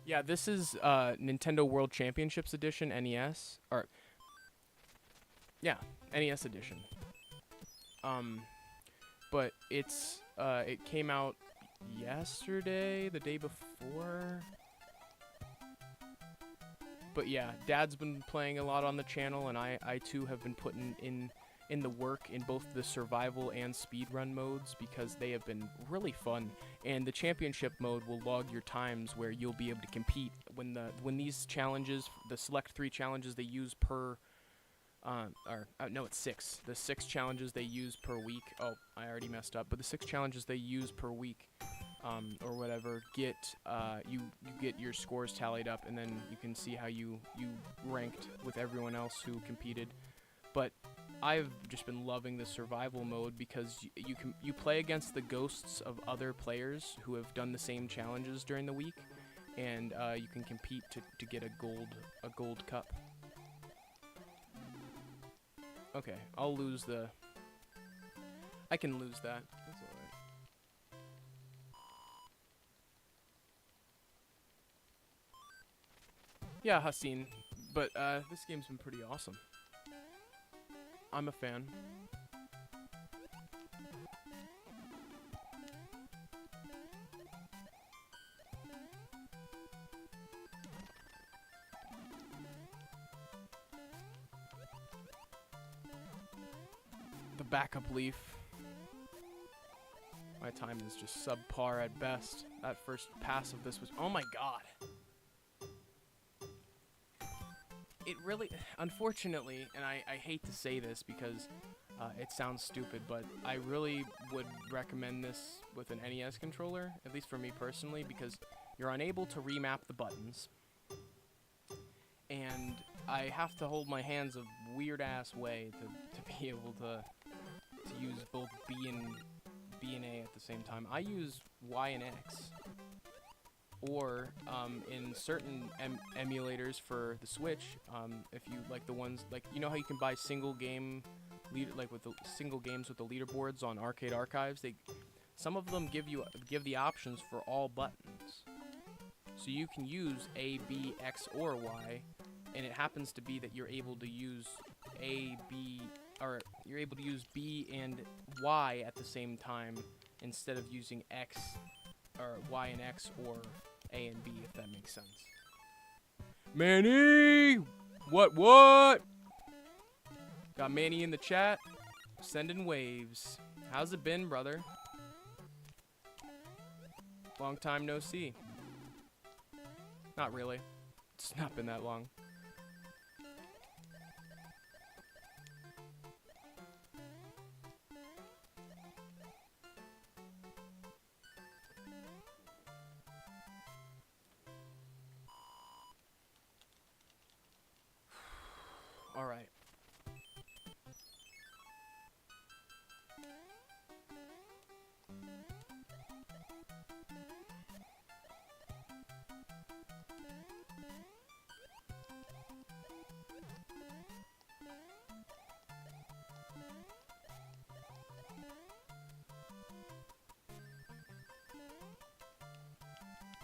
Yeah, this is Nintendo World Championships Edition, NES, or yeah, NES Edition. But it came out yesterday, the day before. But yeah, Dad's been playing a lot on the channel, and I too have been putting in the work in both the survival and speedrun modes, because they have been really fun. And the championship mode will log your times where you'll be able to compete when these challenges, the select 3 challenges they use per no, it's 6. The 6 challenges they use per week. Oh, I already messed up. But the 6 challenges they use per week, or whatever, you get your scores tallied up, and then you can see how you ranked with everyone else who competed. But I've just been loving the survival mode, because you play against the ghosts of other players who have done the same challenges during the week, and you can compete to get a gold cup. Okay, I'll lose I can lose that. That's alright. Yeah, Haseen, but this game's been pretty awesome. I'm a fan. backup leaf. My time is just subpar at best. That first pass of this was... Oh my god. It really... Unfortunately, and I hate to say this because it sounds stupid, but I really would recommend this with an NES controller, at least for me personally, because you're unable to remap the buttons. And I have to hold my hands a weird-ass way to be able to use both B and A at the same time. I use Y and X. Or, in certain emulators for the Switch, if you like the ones, like, you know how you can buy single game, with the single games with the leaderboards on Arcade Archives? Some of them give the options for all buttons. So you can use A, B, X, or Y, and it happens to be that you're able to use you're able to use B and Y at the same time instead of using X or Y and X or A and B, if that makes sense. Manny! What? Got Manny in the chat. Sending waves. How's it been, brother? Long time no see. Not really. It's not been that long. All right.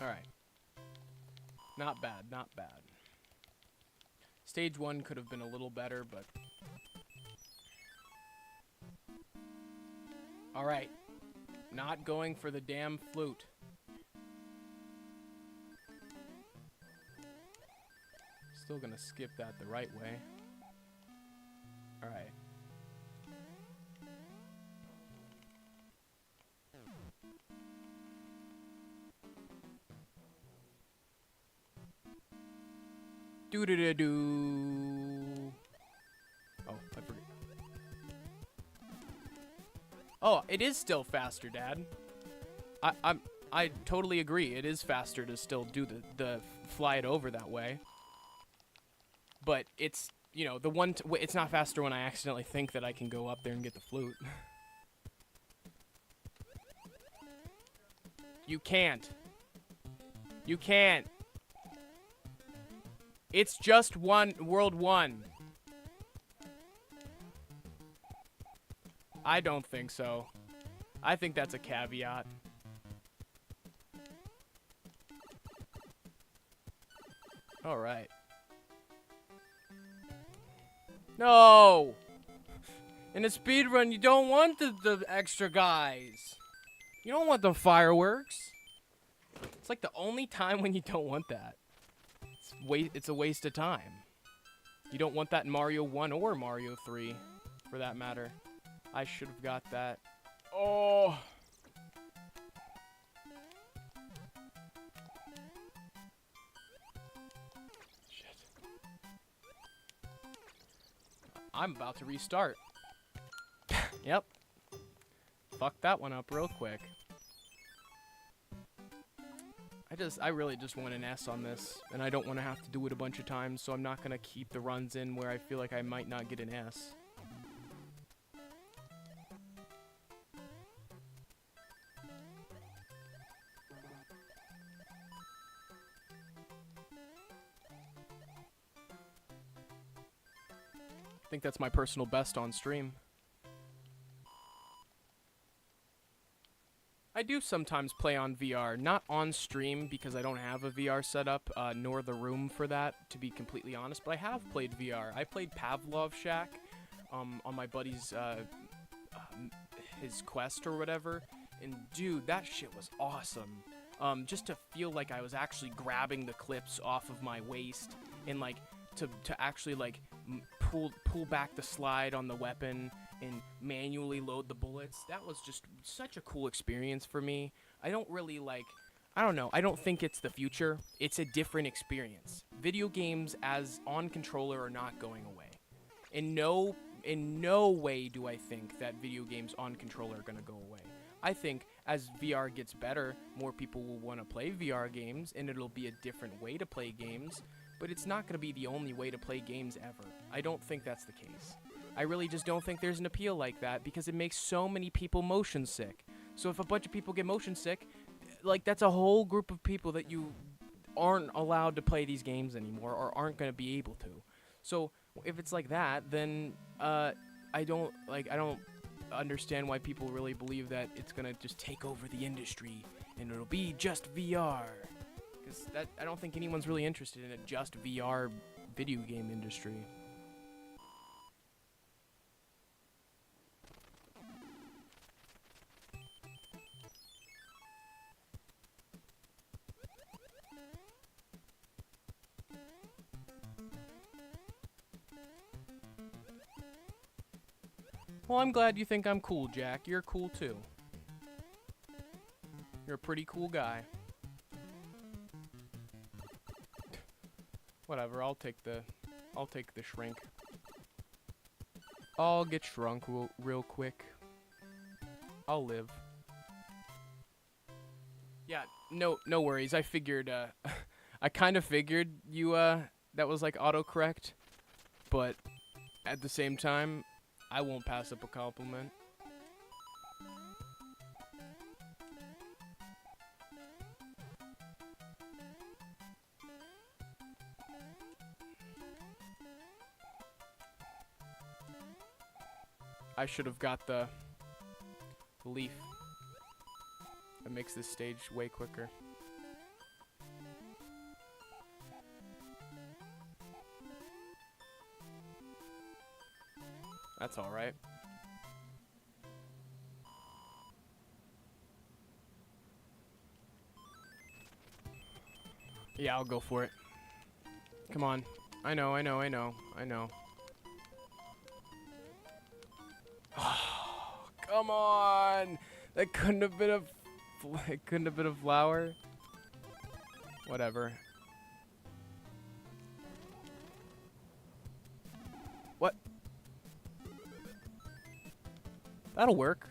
All right. Not bad, not bad. Stage 1 could have been a little better, but... Alright. Not going for the damn flute. Still gonna skip that the right way. Alright. Do-do-do-do. Oh, I forget. Oh, it is still faster, Dad. I totally agree. It is faster to still do the fly it over that way. But it's, you know, it's not faster when I accidentally think that I can go up there and get the flute. You can't. You can't. It's just World 1. I don't think so. I think that's a caveat. Alright. No! In a speedrun, you don't want the extra guys. You don't want the fireworks. It's like the only time when you don't want that. It's a waste of time. You don't want that in Mario 1 or Mario 3, for that matter. I should have got that. Oh! Shit. I'm about to restart. Yep. Fucked that one up real quick. I really just want an S on this, and I don't want to have to do it a bunch of times, so I'm not going to keep the runs in where I feel like I might not get an S. I think that's my personal best on stream. I do sometimes play on VR, not on stream because I don't have a VR setup, nor the room for that, to be completely honest, but I have played VR. I played Pavlov Shack on my buddy's, his Quest or whatever, and dude, that shit was awesome. Just to feel like I was actually grabbing the clips off of my waist, and like, to actually like, pull back the slide on the weapon, and manually load the bullets. That was just such a cool experience for me. I don't really like, I don't know, I don't think it's the future. It's a different experience. Video games as on controller are not going away. In no way do I think that video games on controller are going to go away. I think as VR gets better, more people will want to play VR games, and it'll be a different way to play games, but it's not going to be the only way to play games ever. I don't think that's the case. I really just don't think there's an appeal like that, because it makes so many people motion sick. So if a bunch of people get motion sick, like, that's a whole group of people that you aren't allowed to play these games anymore, or aren't going to be able to. So if it's like that, then I don't understand why people really believe that it's gonna just take over the industry and it'll be just VR. Because I don't think anyone's really interested in a just VR video game industry. Well, I'm glad you think I'm cool, Jack. You're cool too. You're a pretty cool guy. Whatever, I'll take the shrink. I'll get shrunk real quick. I'll live. Yeah, no worries. I figured I kind of figured you that was like autocorrect, but at the same time, I won't pass up a compliment. I should have got the leaf. That makes this stage way quicker. That's alright. Yeah, I'll go for it. Come on. I know. Come on! That couldn't have been a flower. Whatever. What? That'll work.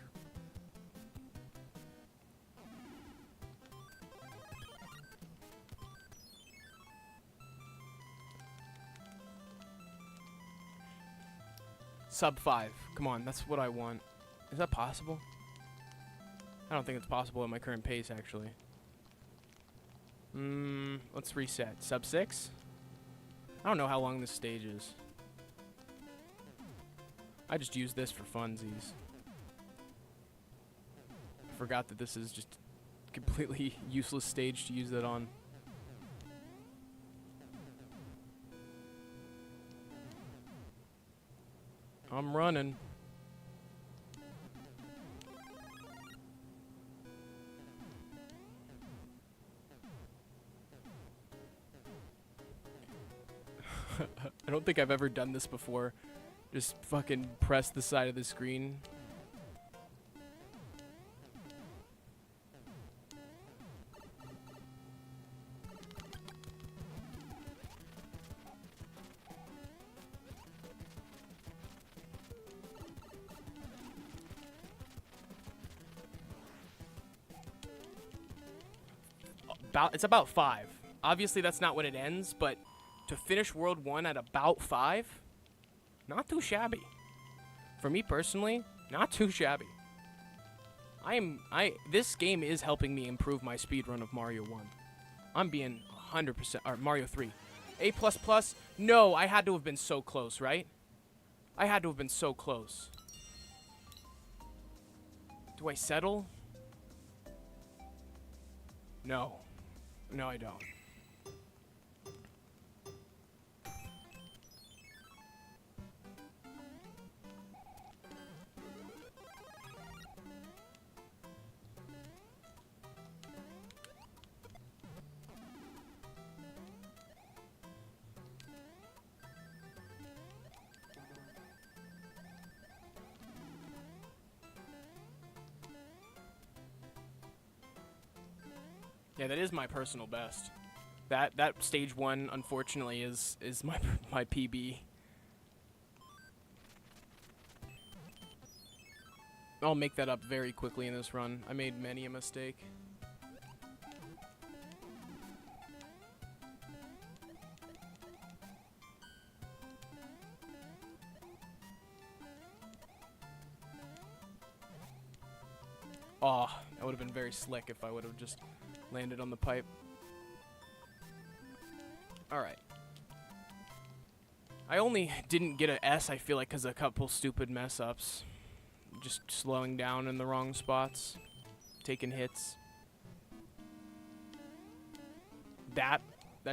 Sub 5. Come on, that's what I want. Is that possible? I don't think it's possible at my current pace, actually. Let's reset. Sub 6? I don't know how long this stage is. I just use this for funsies. I forgot that this is just a completely useless stage to use that on. I'm running. I don't think I've ever done this before. Just fucking press the side of the screen. It's about 5. Obviously, that's not when it ends, but to finish World 1 at about 5, not too shabby. For me personally, not too shabby. This game is helping me improve my speedrun of Mario 1. I'm being 100%, or Mario 3. A++? No, I had to have been so close, right? I had to have been so close. Do I settle? No. No, I don't. Yeah, that is my personal best. That stage 1, unfortunately, is my PB. I'll make that up very quickly in this run. I made many a mistake. Oh, that would have been very slick if I would have just landed on the pipe. Alright. I only didn't get an S, I feel like, because of a couple stupid mess-ups. Just slowing down in the wrong spots. Taking hits. That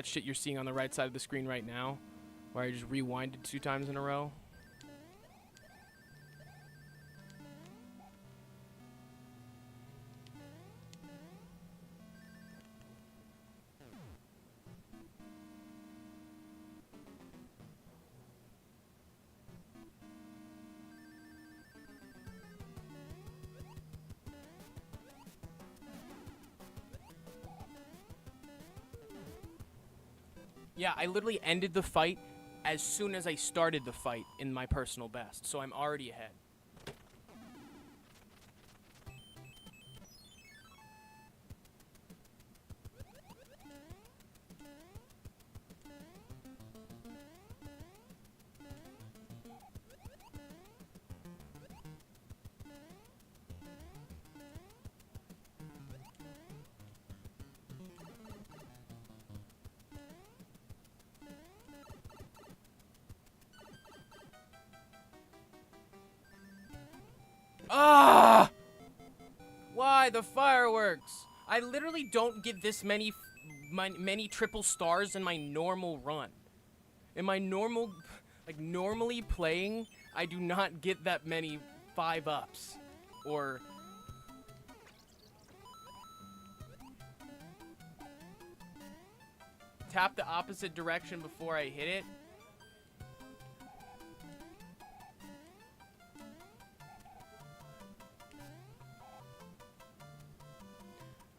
shit you're seeing on the right side of the screen right now, where I just rewinded 2 times in a row. Yeah, I literally ended the fight as soon as I started the fight in my personal best, so I'm already ahead. Ah! Why the fireworks? I literally don't get this many triple stars in my normal run. In my normal, like normally playing, I do not get that many 5-ups. Or tap the opposite direction before I hit it.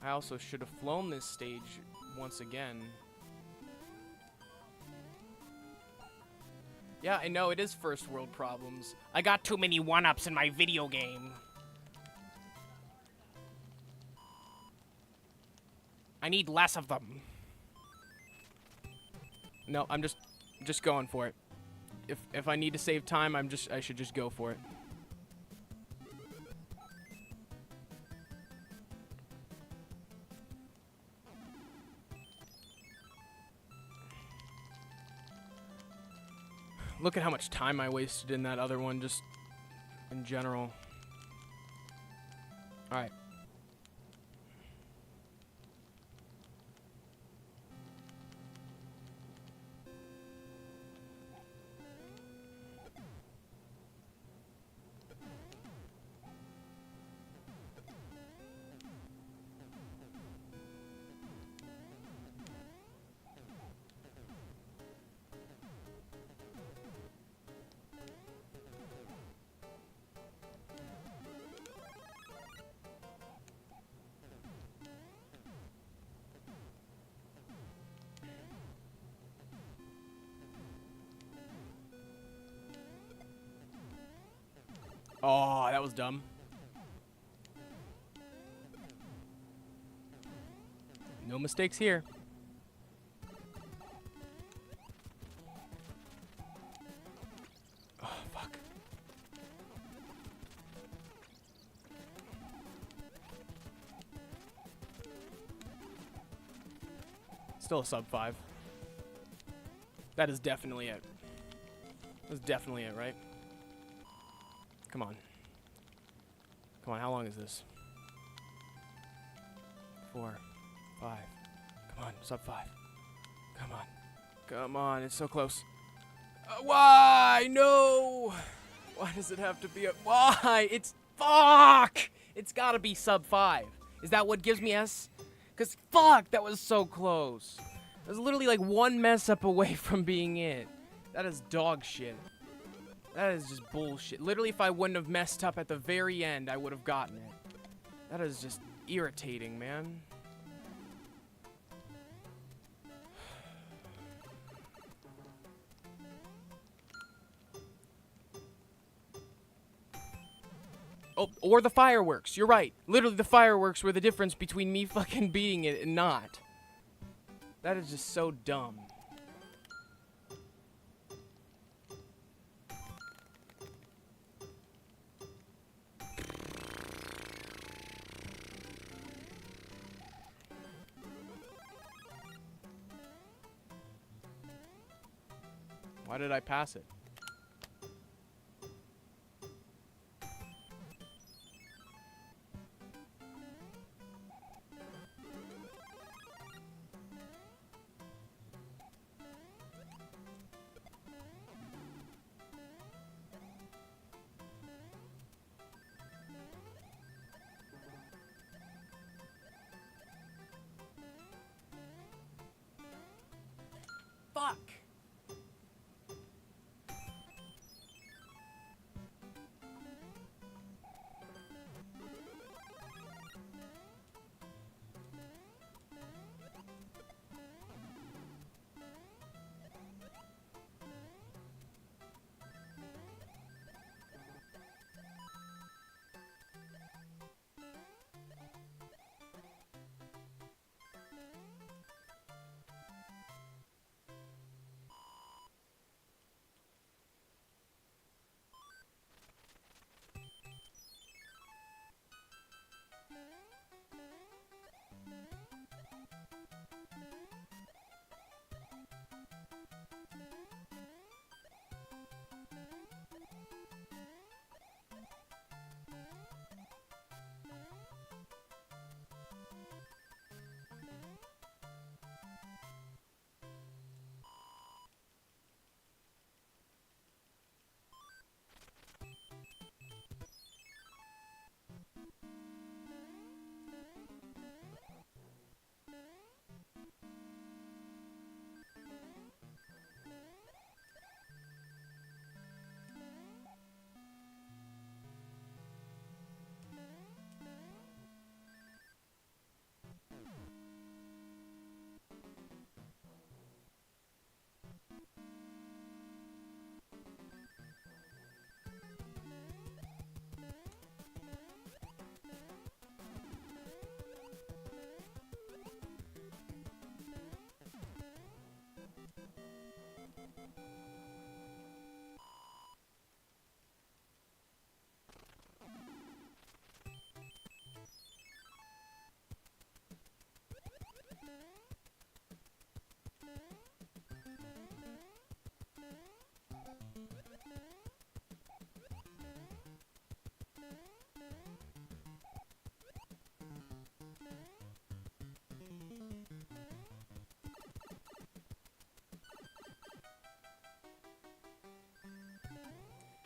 I also should have flown this stage once again. Yeah, I know, it is first world problems. I got too many 1-ups in my video game. I need less of them. No, I'm just going for it. If I need to save time, I should just go for it. Look at how much time I wasted in that other one, just in general. Alright. Oh, that was dumb. No mistakes here. Oh, fuck. Still a sub 5. That is definitely it. That's definitely it, right? Come on. Come on, how long is this? 4, 5. Come on, sub 5. Come on. Come on, it's so close. Why? No! Why does it have to be a... Why? It's... Fuck! It's gotta be sub 5. Is that what gives me S? Because, fuck, that was so close. I was literally like 1 mess up away from being it. That is dog shit. That is just bullshit. Literally, if I wouldn't have messed up at the very end, I would have gotten it. That is just irritating, man. Oh, or the fireworks. You're right. Literally, the fireworks were the difference between me fucking beating it and not. That is just so dumb. Why did I pass it? Fuck!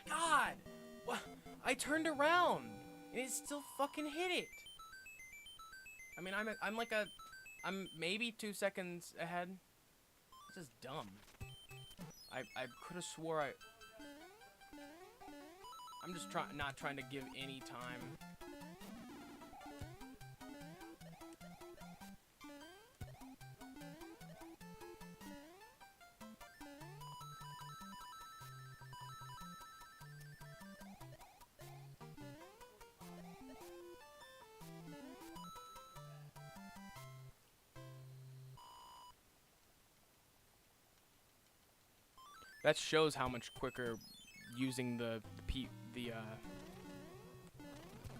God! What? I turned around and it still fucking hit it. I mean, I'm maybe 2 seconds ahead. This is dumb. I could have swore I'm just not trying to give any time. That shows how much quicker using the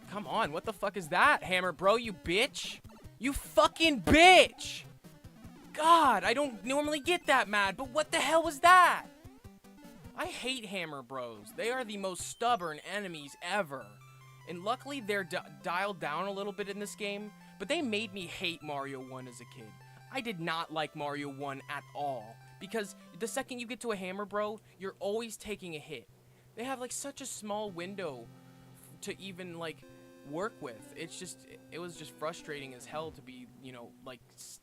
Come on, what the fuck is that, Hammer Bro, you bitch? You fucking bitch! God, I don't normally get that mad, but what the hell was that? I hate Hammer Bros. They are the most stubborn enemies ever. And luckily they're dialed down a little bit in this game, but they made me hate Mario 1 as a kid. I did not like Mario 1 at all. Because the second you get to a Hammer Bro, you're always taking a hit. They have like such a small window to even like work with. It was just frustrating as hell to be, you know, like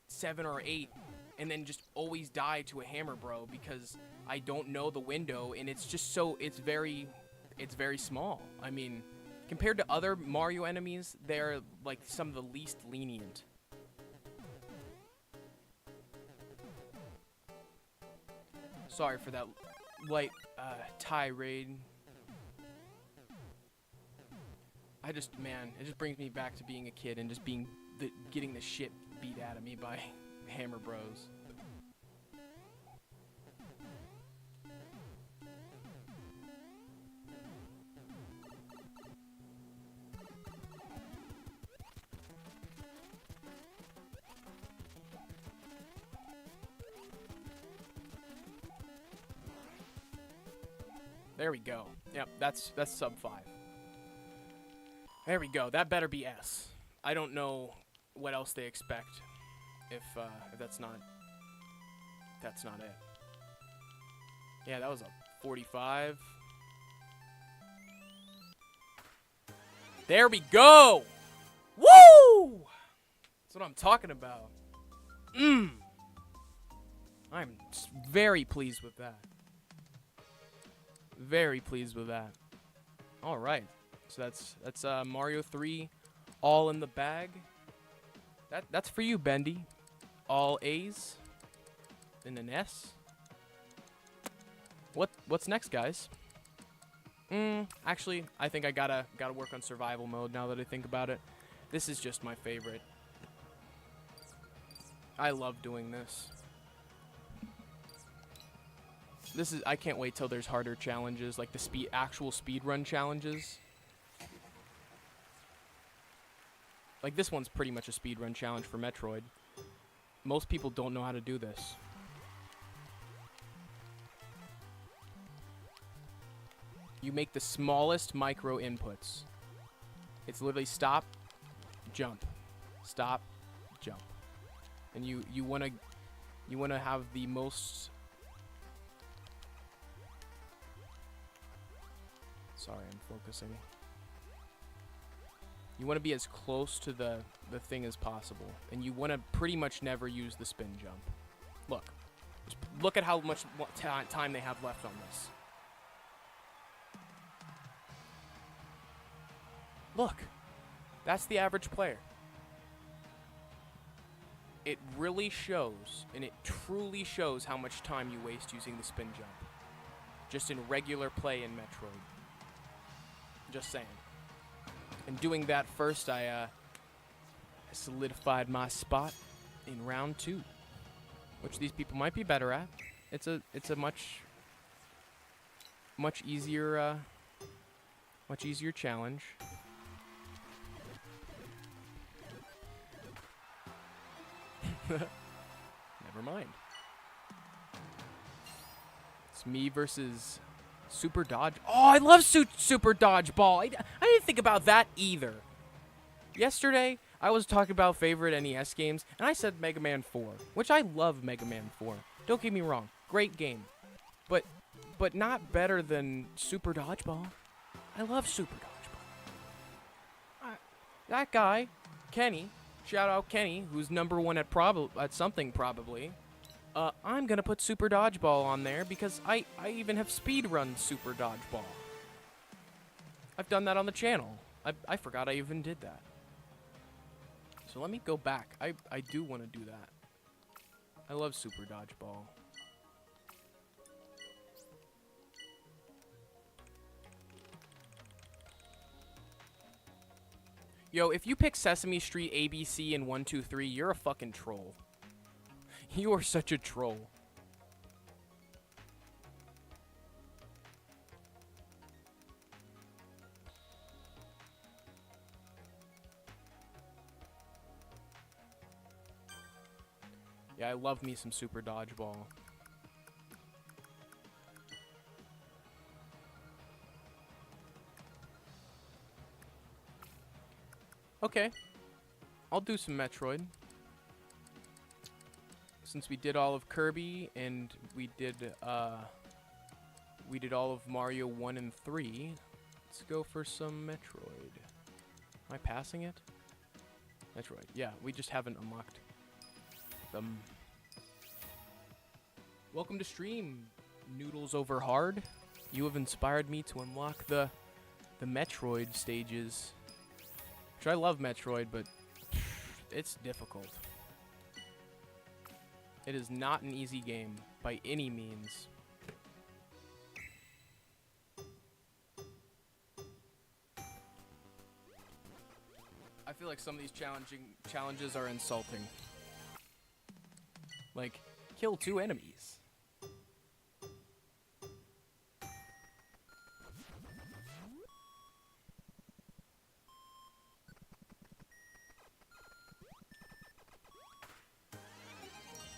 7 or 8 and then just always die to a Hammer Bro because I don't know the window and it's just so, it's very small. I mean, compared to other Mario enemies, they're like some of the least lenient. Sorry for that light tirade. Man, it just brings me back to being a kid and just getting the shit beat out of me by Hammer Bros. There we go. Yep, that's sub 5. There we go. That better be S. I don't know what else they expect if that's not it. Yeah, that was a 45. There we go. Woo! That's what I'm talking about. I'm very pleased with that. Very pleased with that. All right. So that's Mario 3 all in the bag. That's for you, Bendy. All A's in an S. What's next, guys? Actually, I think I gotta work on survival mode now that I think about it. This is just my favorite. I love doing this. I can't wait till there's harder challenges, like the actual speedrun challenges. Like this one's pretty much a speedrun challenge for Metroid. Most people don't know how to do this. You make the smallest micro inputs. It's literally stop, jump, stop, jump. And you wanna have the most. Sorry, I'm focusing. You want to be as close to the thing as possible, and you want to pretty much never use the spin jump. Look at how much time they have left on this. Look, that's the average player. It really shows, and it truly shows how much time you waste using the spin jump. Just in regular play in Metroid. Just saying. And doing that first, I solidified my spot in round 2, which these people might be better at. It's a much easier challenge. Never mind. It's me versus Super Dodge. Oh, I love Super Dodgeball. I didn't think about that either. Yesterday, I was talking about favorite NES games, and I said Mega Man 4, which I love Mega Man 4. Don't get me wrong, great game, but not better than Super Dodgeball. I love Super Dodgeball. That guy, Kenny, shout out Kenny, who's #1 at something probably. I'm gonna put Super Dodgeball on there because I even have speedrun Super Dodgeball. I've done that on the channel. I forgot I even did that. So let me go back. I do want to do that. I love Super Dodgeball. Yo, if you pick Sesame Street ABC and 1, 2, 3, you're a fucking troll. You are such a troll. Yeah, I love me some Super Dodgeball. Okay. I'll do some Metroid. Since we did all of Kirby and we did all of Mario 1 and 3, let's go for some Metroid. Am I passing it? Metroid. Yeah, we just haven't unlocked them. Welcome to stream, Noodles Over Hard. You have inspired me to unlock the Metroid stages. Which I love Metroid, but it's difficult. It is not an easy game by any means. I feel like some of these challenges are insulting. Like, kill 2 enemies.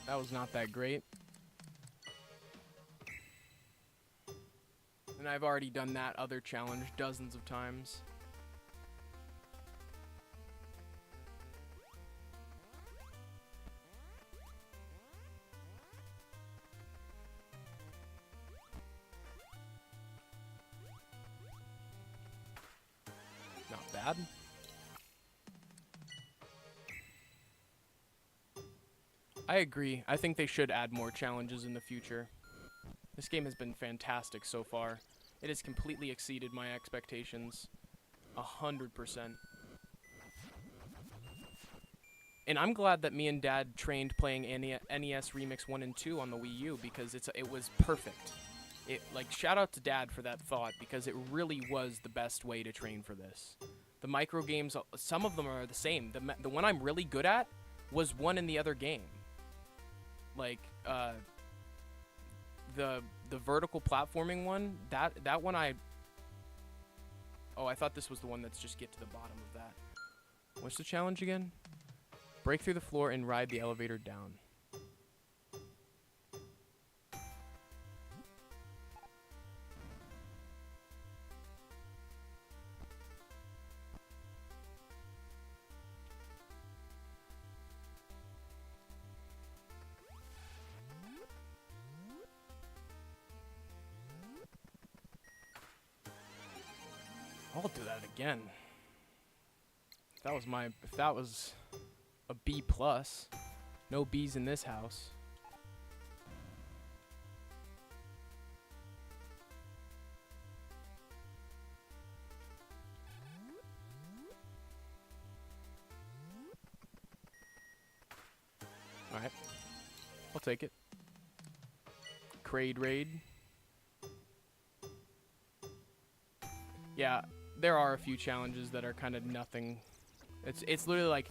That was not that great. And I've already done that other challenge dozens of times. Not bad. I agree. I think they should add more challenges in the future. This game has been fantastic so far. It has completely exceeded my expectations. 100%. And I'm glad that me and Dad trained playing NES Remix 1 and 2 on the Wii U because it was perfect. Like, shout out to Dad for that thought because it really was the best way to train for this. The micro games, some of them are the same. The one I'm really good at was one in the other game. Like, the vertical platforming one, that one I thought this was the one that's just get to the bottom of that. What's the challenge again? Break through the floor and ride the elevator down. I'll do that again. If that was a B+, no B's in this house. All right, I'll take it. Crade Raid. Yeah, there are a few challenges that are kind of nothing. It's literally like,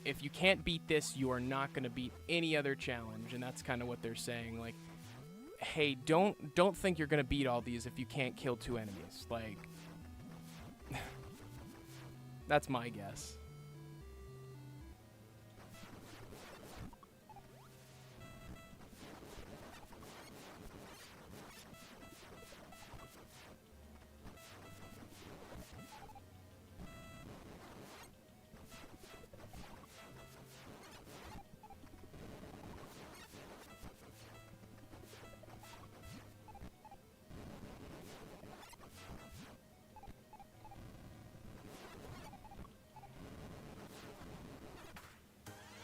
if you can't beat this, you are not going to beat any other challenge, and that's kind of what they're saying. Like, hey, don't think you're going to beat all these if you can't kill 2 enemies. Like, that's my guess.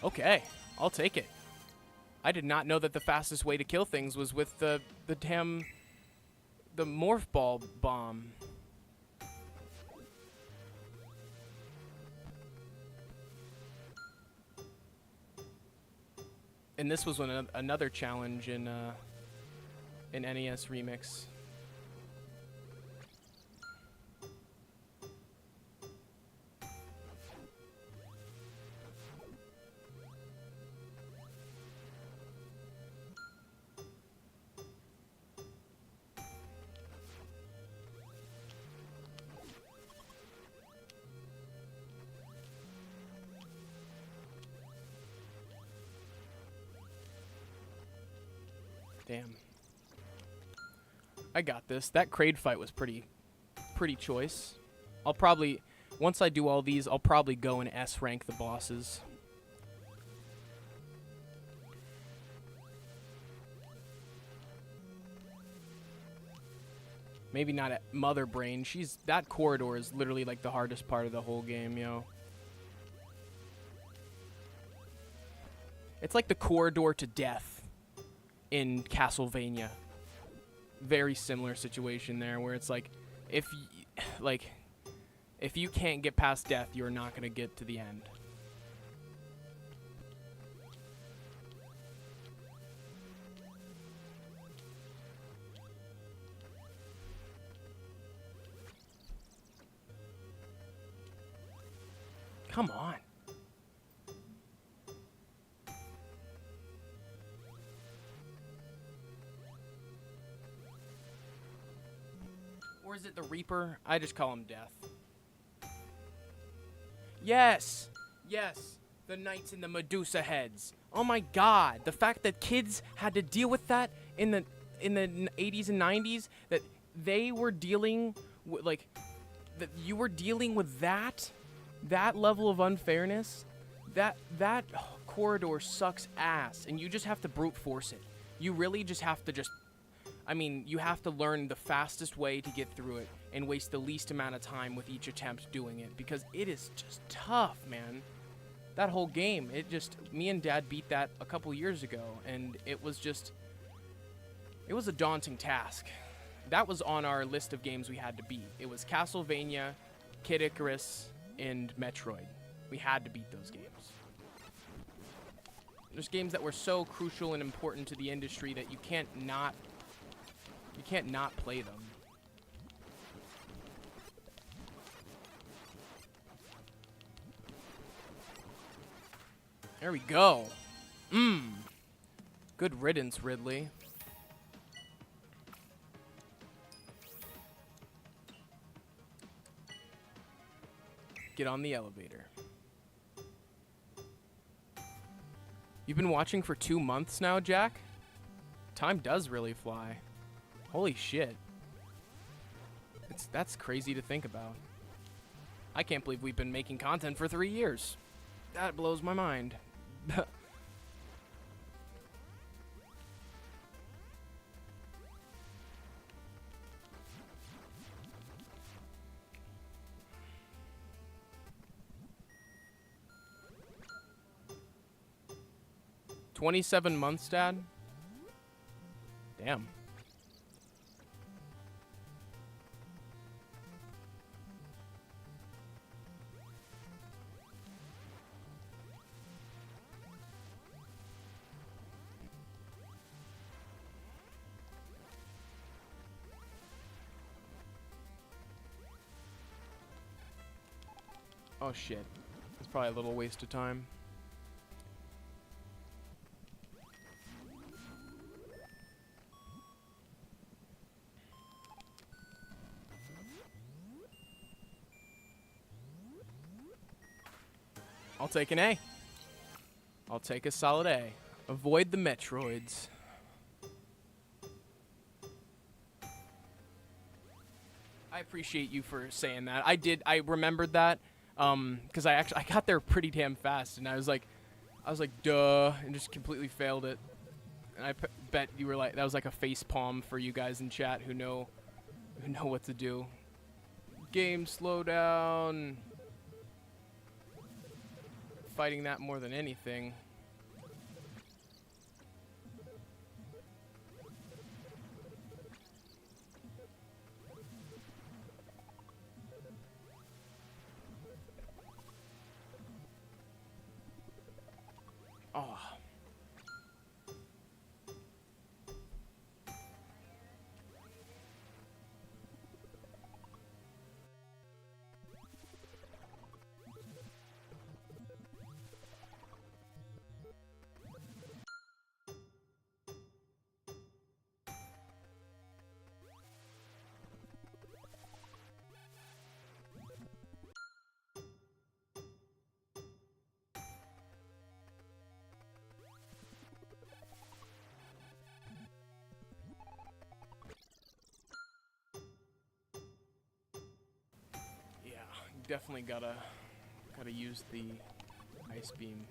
Okay, I'll take it. I did not know that the fastest way to kill things was with the morph ball bomb. And this was another challenge in NES Remix. Damn. I got this. That Kraid fight was pretty choice. I'll probably, once I do all these, I'll probably go and S rank the bosses. Maybe not at Mother Brain. That corridor is literally like the hardest part of the whole game, yo. It's like the corridor to death in Castlevania. Very similar situation there, where it's like, if you can't get past death, you're not gonna get to the end. Come on. Or is it the Reaper? I just call him Death. Yes! Yes! The Knights and the Medusa heads. Oh my god. The fact that kids had to deal with that in the 80s and 90s, that they were dealing with, like, that you were dealing with that level of unfairness, that corridor sucks ass, and you just have to brute force it. You really just have to you have to learn the fastest way to get through it and waste the least amount of time with each attempt doing it, because it is just tough, man. That whole game, me and Dad beat that a couple years ago, and it was a daunting task. That was on our list of games we had to beat. It was Castlevania, Kid Icarus, and Metroid. We had to beat those games. There's games that were so crucial and important to the industry that you can't not play them. There we go. Good riddance, Ridley. Get on the elevator. You've been watching for 2 months now, Jack? Time does really fly. Holy shit. That's crazy to think about. I can't believe we've been making content for 3 years. That blows my mind. 27 months, Dad? Damn. Oh shit. It's probably a little waste of time. I'll take an A. I'll take a solid A. Avoid the Metroids. I appreciate you for saying that. I remembered that, because I got there pretty damn fast, and I was like, duh, and just completely failed it. And I bet you were like, that was like a face palm for you guys in chat who know what to do. Game, slow down. Fighting that more than anything. Oh. Definitely gotta use the ice beam.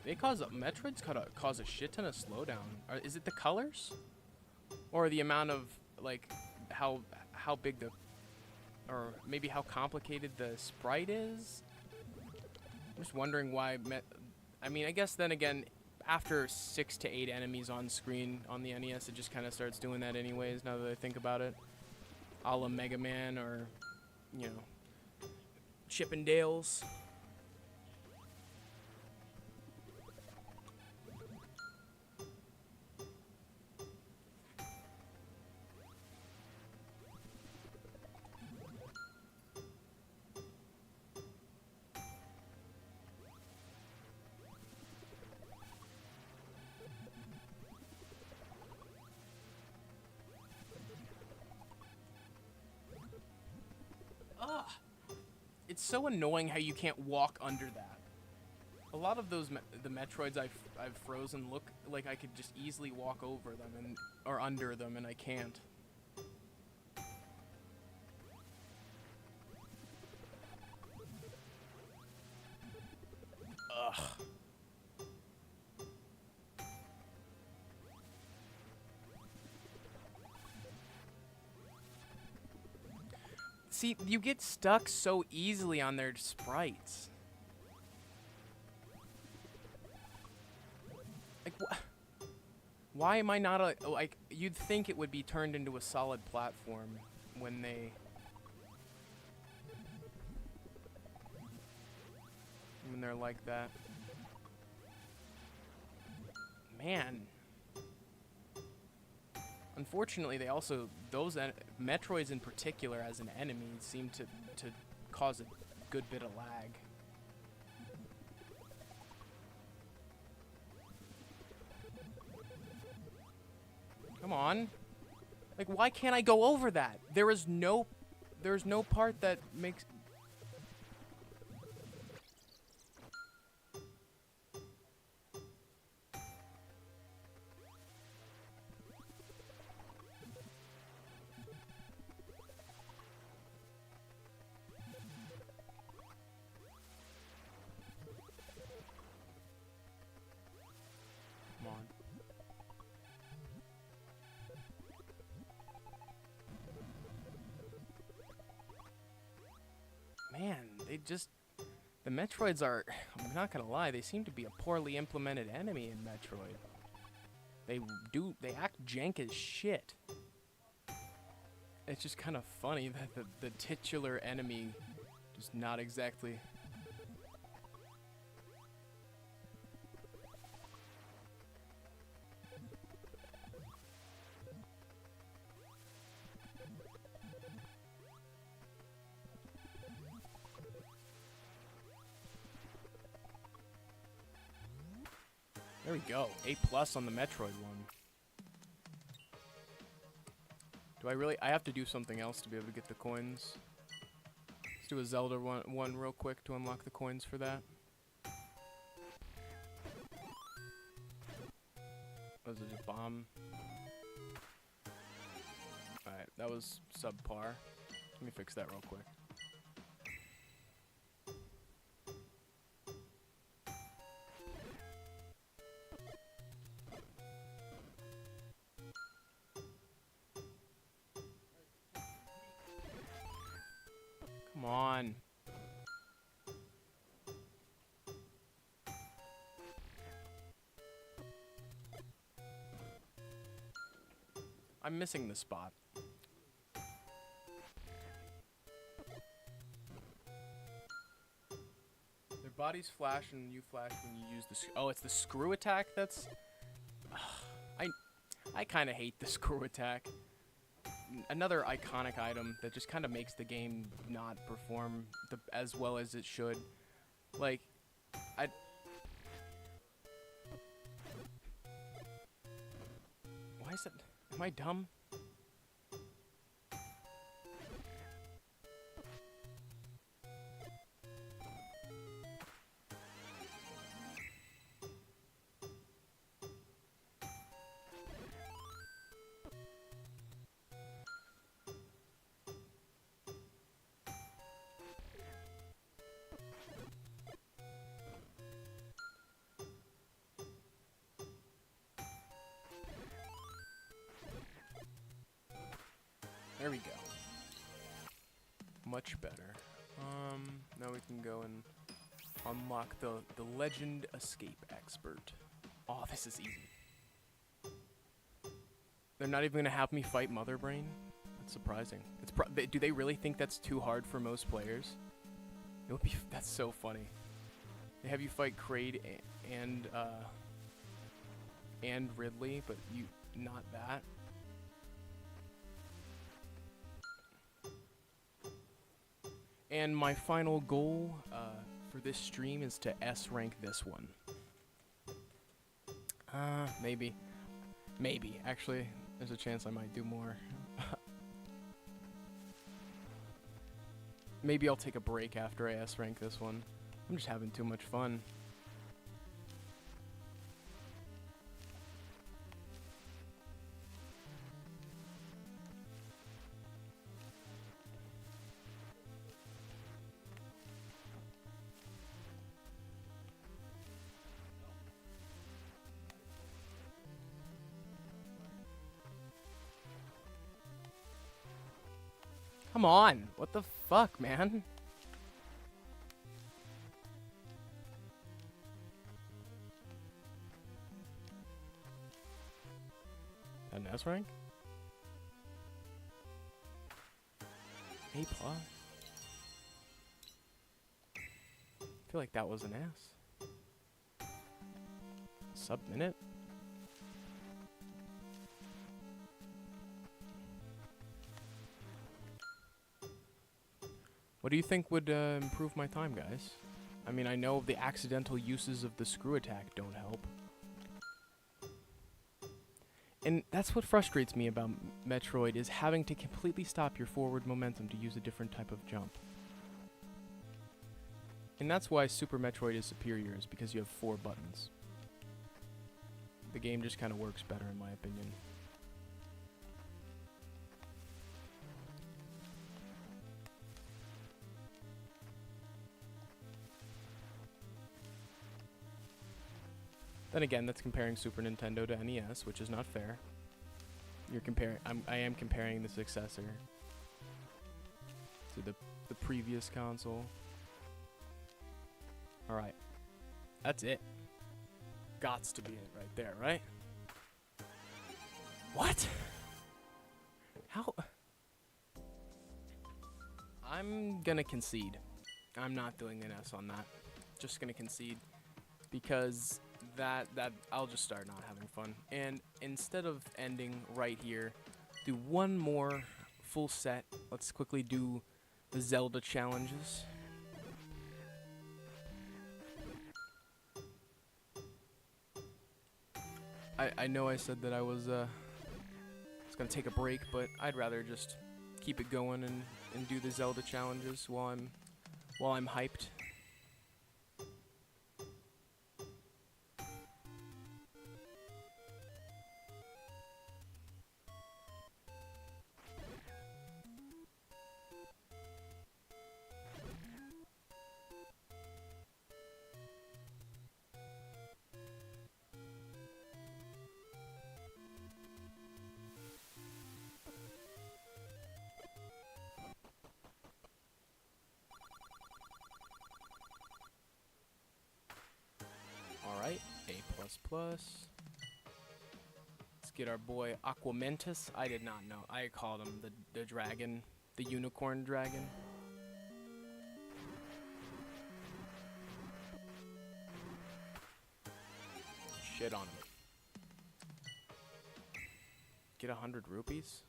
Metroids cause a shit ton of slowdown. Is it the colors, or the amount of like how big or maybe how complicated the sprite is? I'm just wondering why. I mean, I guess then again, after 6 to 8 enemies on screen on the NES, it just kind of starts doing that anyways, now that I think about it. A la Mega Man or, you know, Chippendales. it's so annoying how you can't walk under that. A lot of those the Metroids I've frozen look like I could just easily walk over them or under them, and I can't. Ugh. See, you get stuck so easily on their sprites. Like, why am I not a... Like, you'd think it would be turned into a solid platform when they... When they're like that. Man. Unfortunately, they also... Those Metroids in particular as an enemy seem to cause a good bit of lag. Come on. Like, why can't I go over that? There's no part that makes... Come on. Man, they just... The Metroids are... I'm not gonna lie, they seem to be a poorly implemented enemy in Metroid. They act jank as shit. It's just kind of funny that the titular enemy is not exactly... There we go. A+ on the Metroid one. Do I really... I have to do something else to be able to get the coins. Let's do a Zelda one real quick to unlock the coins for that. Was it a bomb? Alright, that was subpar. Let me fix that real quick. Come on. I'm missing the spot. Their bodies flash and you flash when you use the... Oh, it's the screw attack that's... I kind of hate the screw attack. Another iconic item that just kind of makes the game not perform as well as it should. Like, why is it... Am I dumb? There we go. Much better. Now we can go and unlock the Legend Escape Expert. Oh, this is easy. They're not even gonna have me fight Mother Brain? That's surprising. Do they really think that's too hard for most players? It would be. That's so funny. They have you fight Kraid and Ridley, but you not that. And my final goal for this stream is to S rank this one. Maybe. Maybe. Actually, there's a chance I might do more. Maybe I'll take a break after I S rank this one. I'm just having too much fun. Come on! What the fuck, man? An S rank? A+. I feel like that was an S. Sub-minute? What do you think would improve my time, guys? I mean, I know the accidental uses of the screw attack don't help. And that's what frustrates me about Metroid, is having to completely stop your forward momentum to use a different type of jump. And that's why Super Metroid is superior, is because you have 4 buttons. The game just kind of works better, in my opinion. Then again, that's comparing Super Nintendo to NES, which is not fair. You're comparing. I am comparing the successor to the previous console. All right, that's it. Gots to be it right there, right? What? How? I'm gonna concede. I'm not doing an S on that. Just gonna concede because that I'll just start not having fun. And instead of ending right here, do one more full set. Let's quickly do the Zelda challenges. I know I said that I was gonna take a break, but I'd rather just keep it going and do the Zelda challenges while I'm hyped. Alright, A++. Let's get our boy Aquamentus. I did not know. I called him the dragon, the unicorn dragon. Shit on him. Get 100 rupees?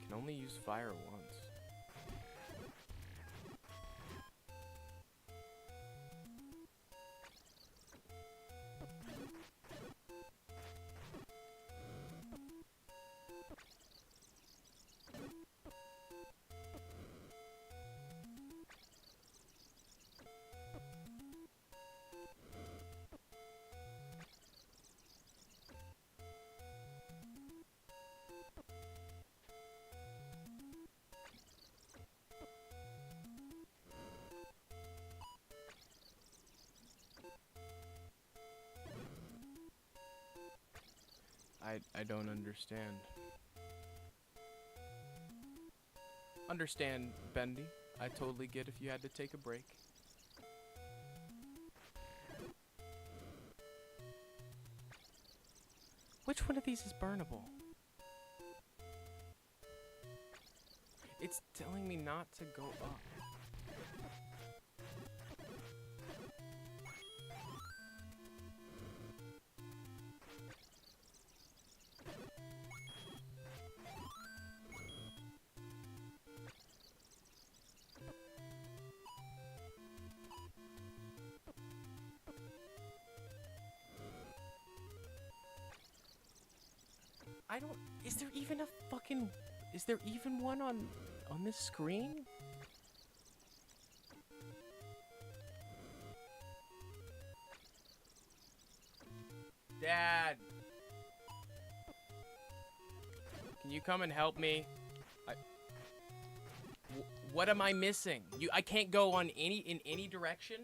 Can only use fire once. I don't understand. Understand, Bendy. I totally get if you had to take a break. Which one of these is burnable? It's telling me not to go up. I don't... Is there even a fucking... Is there even one on this screen? Dad! Can you come and help me? What am I missing? I can't go on in any direction?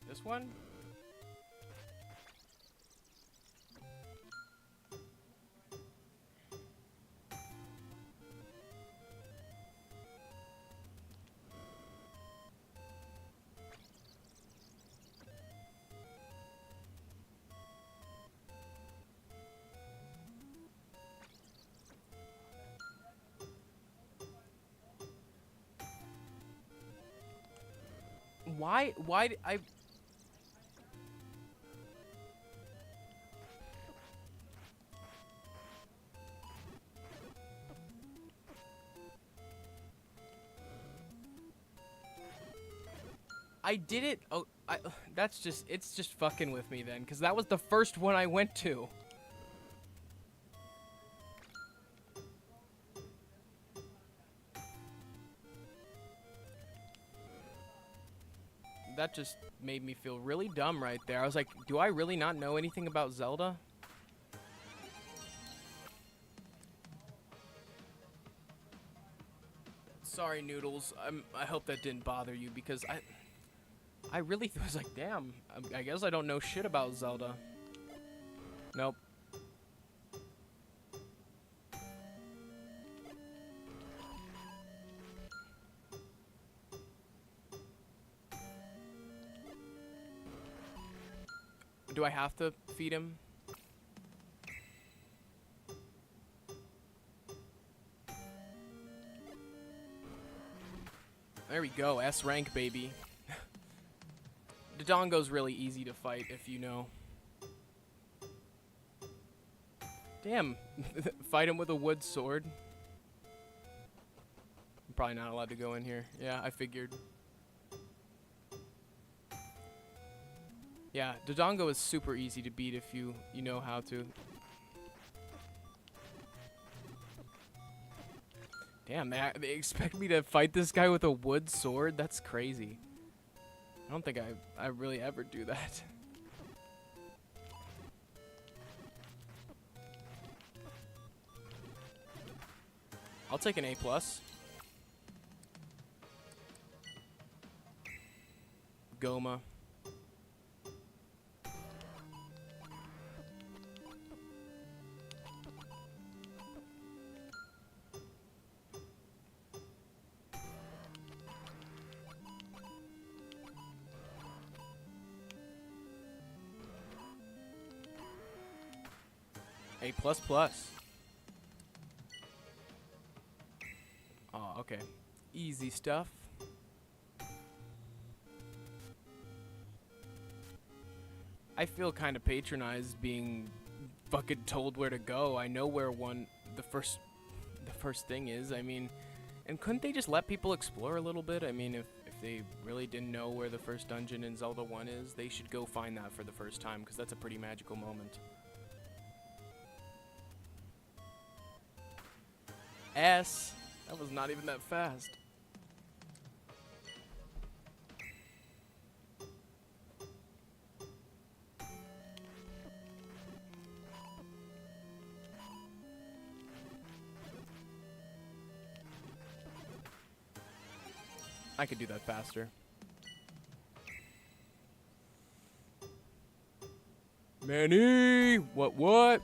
This one? Why did I did it. Oh, it's just fucking with me then, because that was the first one I went to. That just made me feel really dumb right there. I was like, do I really not know anything about Zelda? Sorry, Noodles. I hope that didn't bother you, because I really was like, damn, I guess I don't know shit about Zelda. Nope. Do I have to feed him? There we go, S rank, baby. Dodongo's really easy to fight, if you know. Damn, fight him with a wood sword. I'm probably not allowed to go in here. Yeah, I figured. Yeah, Dodongo is super easy to beat if you know how to. Damn, they expect me to fight this guy with a wood sword? That's crazy. I don't think I really ever do that. I'll take an A+. Goma. A++. Oh, okay. Easy stuff. I feel kind of patronized being fucking told where to go. I know where the first thing is. I mean, and couldn't they just let people explore a little bit? I mean, if they really didn't know where the first dungeon in Zelda 1 is, they should go find that for the first time, because that's a pretty magical moment. S. That was not even that fast. I could do that faster. Manny! What?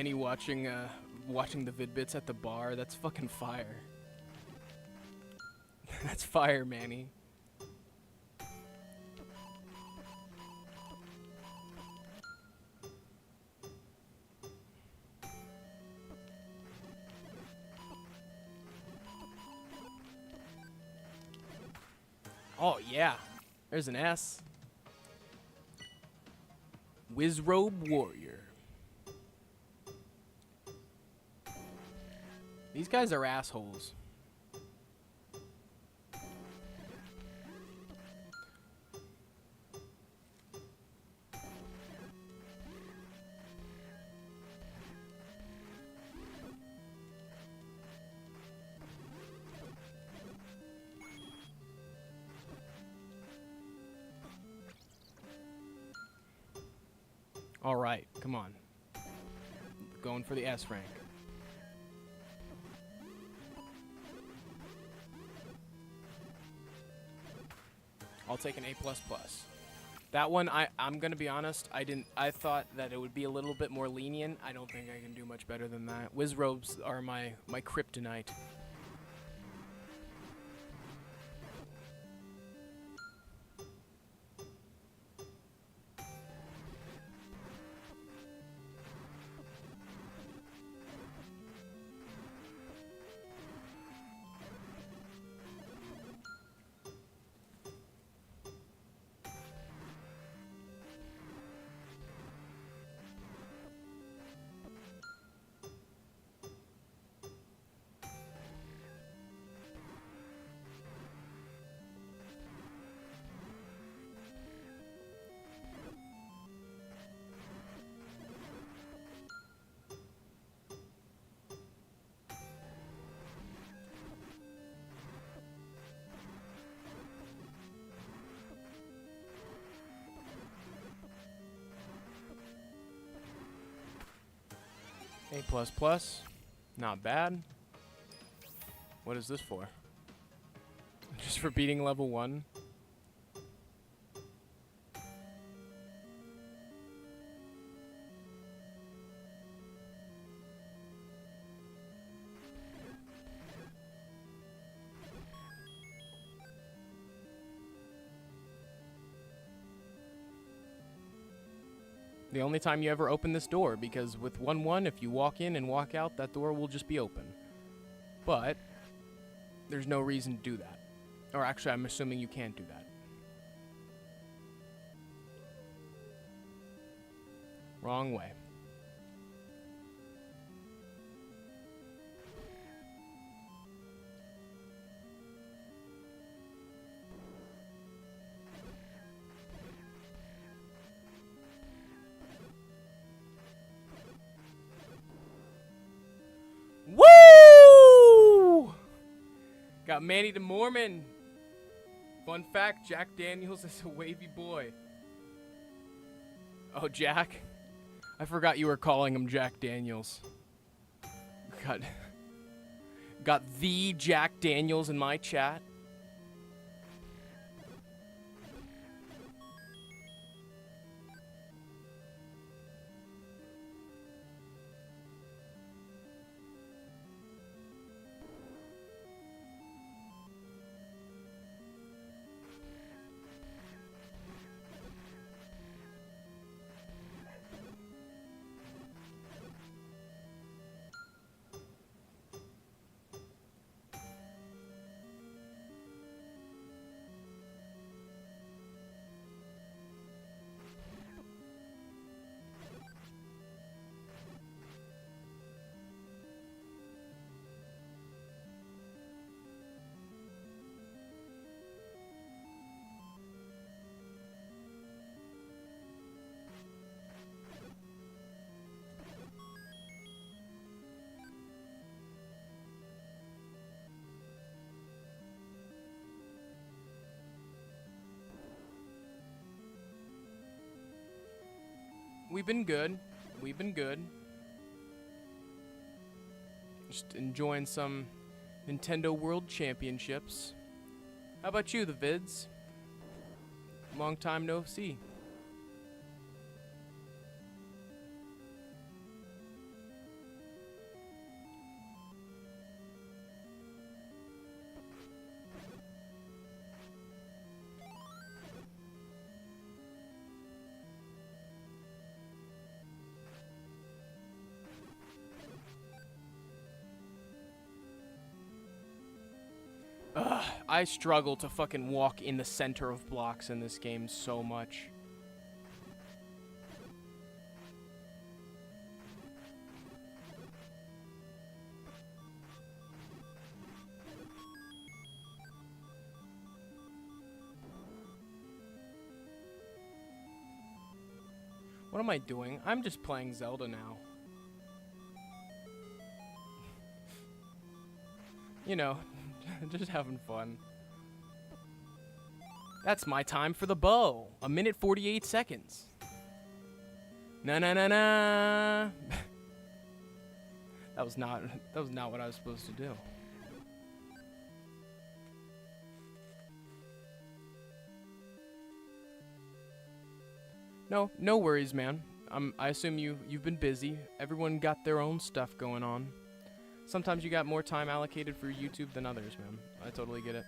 Manny watching the Vid-Bits at the bar. That's fucking fire. That's fire, Manny. Oh, yeah. There's an S. Wizrobe Warrior. These guys are assholes. All right, come on. Going for the S rank. I'll take an A++. That one, I'm gonna be honest, I thought that it would be a little bit more lenient. I don't think I can do much better than that. Wizrobes are my kryptonite. A++, not bad. What is this for? Just for beating level 1? The only time you ever open this door, because with 1-1, if you walk in and walk out, that door will just be open. But there's no reason to do that. Or actually, I'm assuming you can't do that. Wrong way. Woo! Got Manny the Mormon. Fun fact, Jack Daniels is a wavy boy. Oh, Jack? I forgot you were calling him Jack Daniels. Got the Jack Daniels in my chat. We've been good. We've been good. Just enjoying some Nintendo World Championships. How about you, the Vids? Long time no see. Ugh, I struggle to fucking walk in the center of blocks in this game so much. What am I doing? I'm just playing Zelda now. You know, just having fun. That's my time for the bow. 1 minute 48 seconds. Na na na na. That was not what I was supposed to do. No worries, man. I assume you've been busy. Everyone got their own stuff going on. Sometimes you got more time allocated for YouTube than others, man. I totally get it.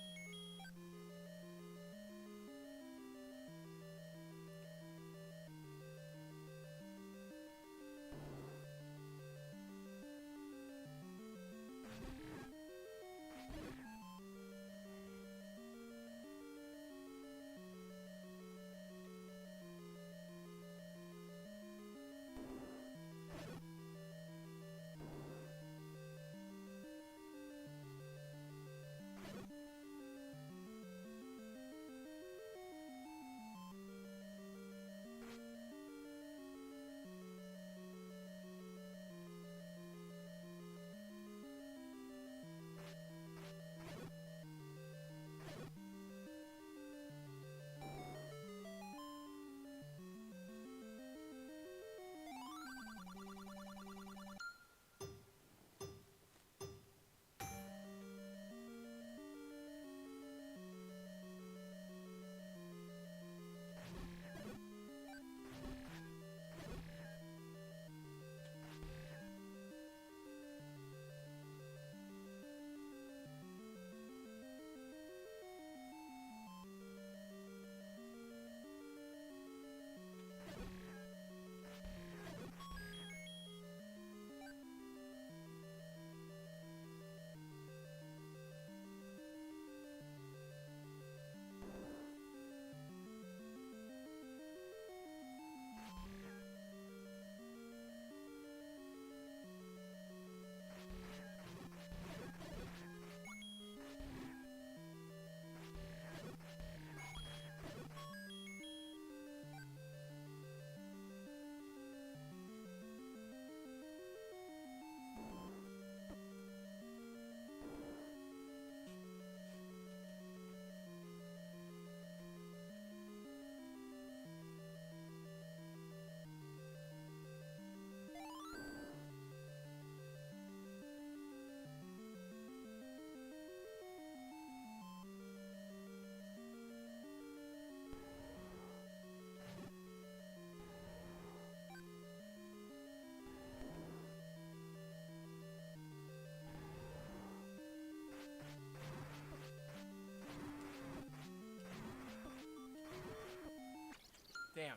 Damn.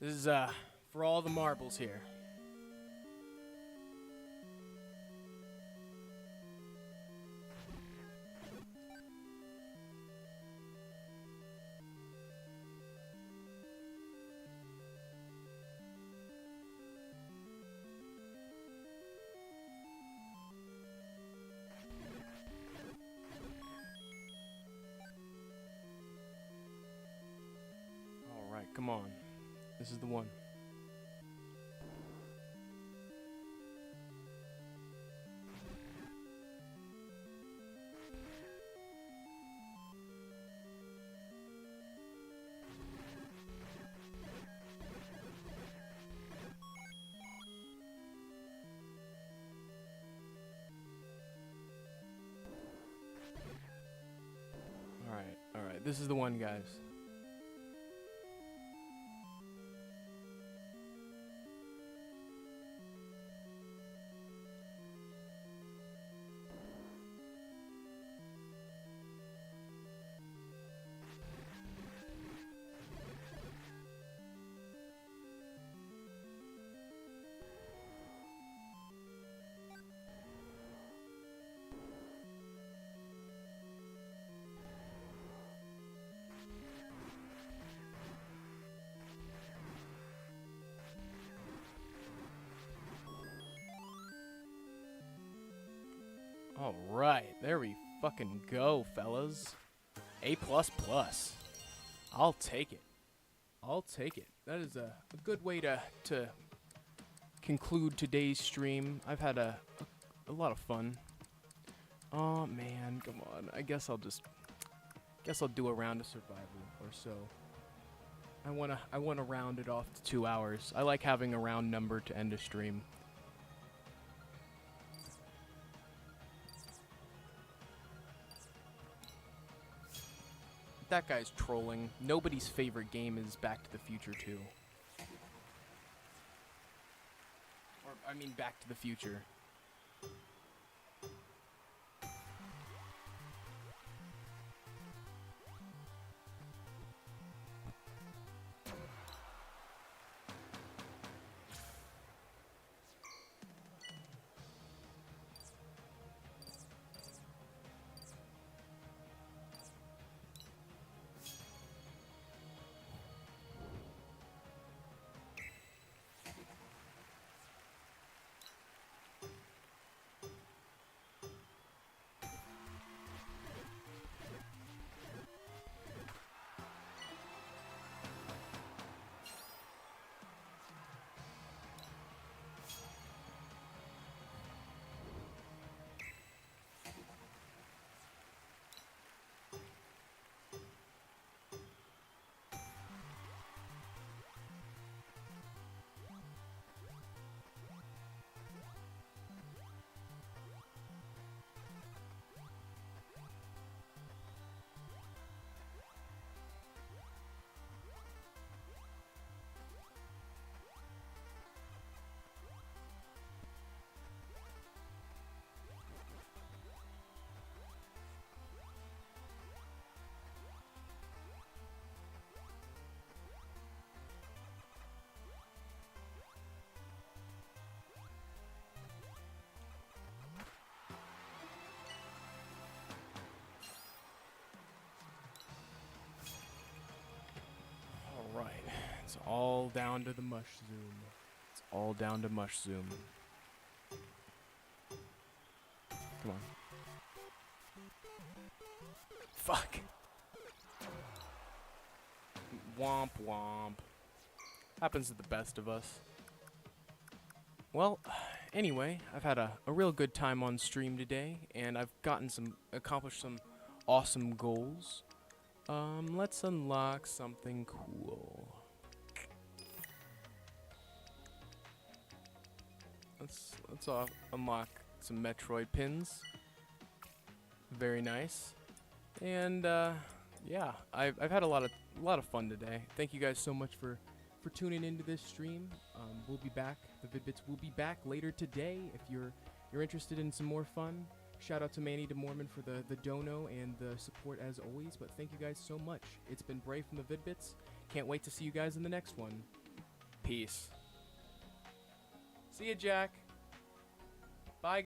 This is, for all the marbles here. Alright, come on. This is the one. Alright, this is the one, guys. All right, there we fucking go, fellas. A++. I'll take it. I'll take it. That is a good way to conclude today's stream. I've had a lot of fun. Oh man, come on. I guess I'll do a round of survival or so. I wanna round it off to 2 hours. I like having a round number to end a stream. That guy's trolling. Nobody's favorite game is Back to the Future 2. Or, I mean, Back to the Future. Right, it's all down to the mush zoom. It's all down to mush zoom. Come on. Fuck. Womp womp. Happens to the best of us. Well, anyway, I've had a real good time on stream today, and I've accomplished some awesome goals. Let's unlock something cool. Let's unlock some Metroid pins. Very nice. And yeah, I've had a lot of fun today. Thank you guys so much for tuning into this stream. We'll be back. The Vid-Bits will be back later today if you're interested in some more fun. Shout out to Manny DeMormon for the dono and the support as always, but thank you guys so much. It's been Bray from the Vid-Bits. Can't wait to see you guys in the next one. Peace. See ya, Jack.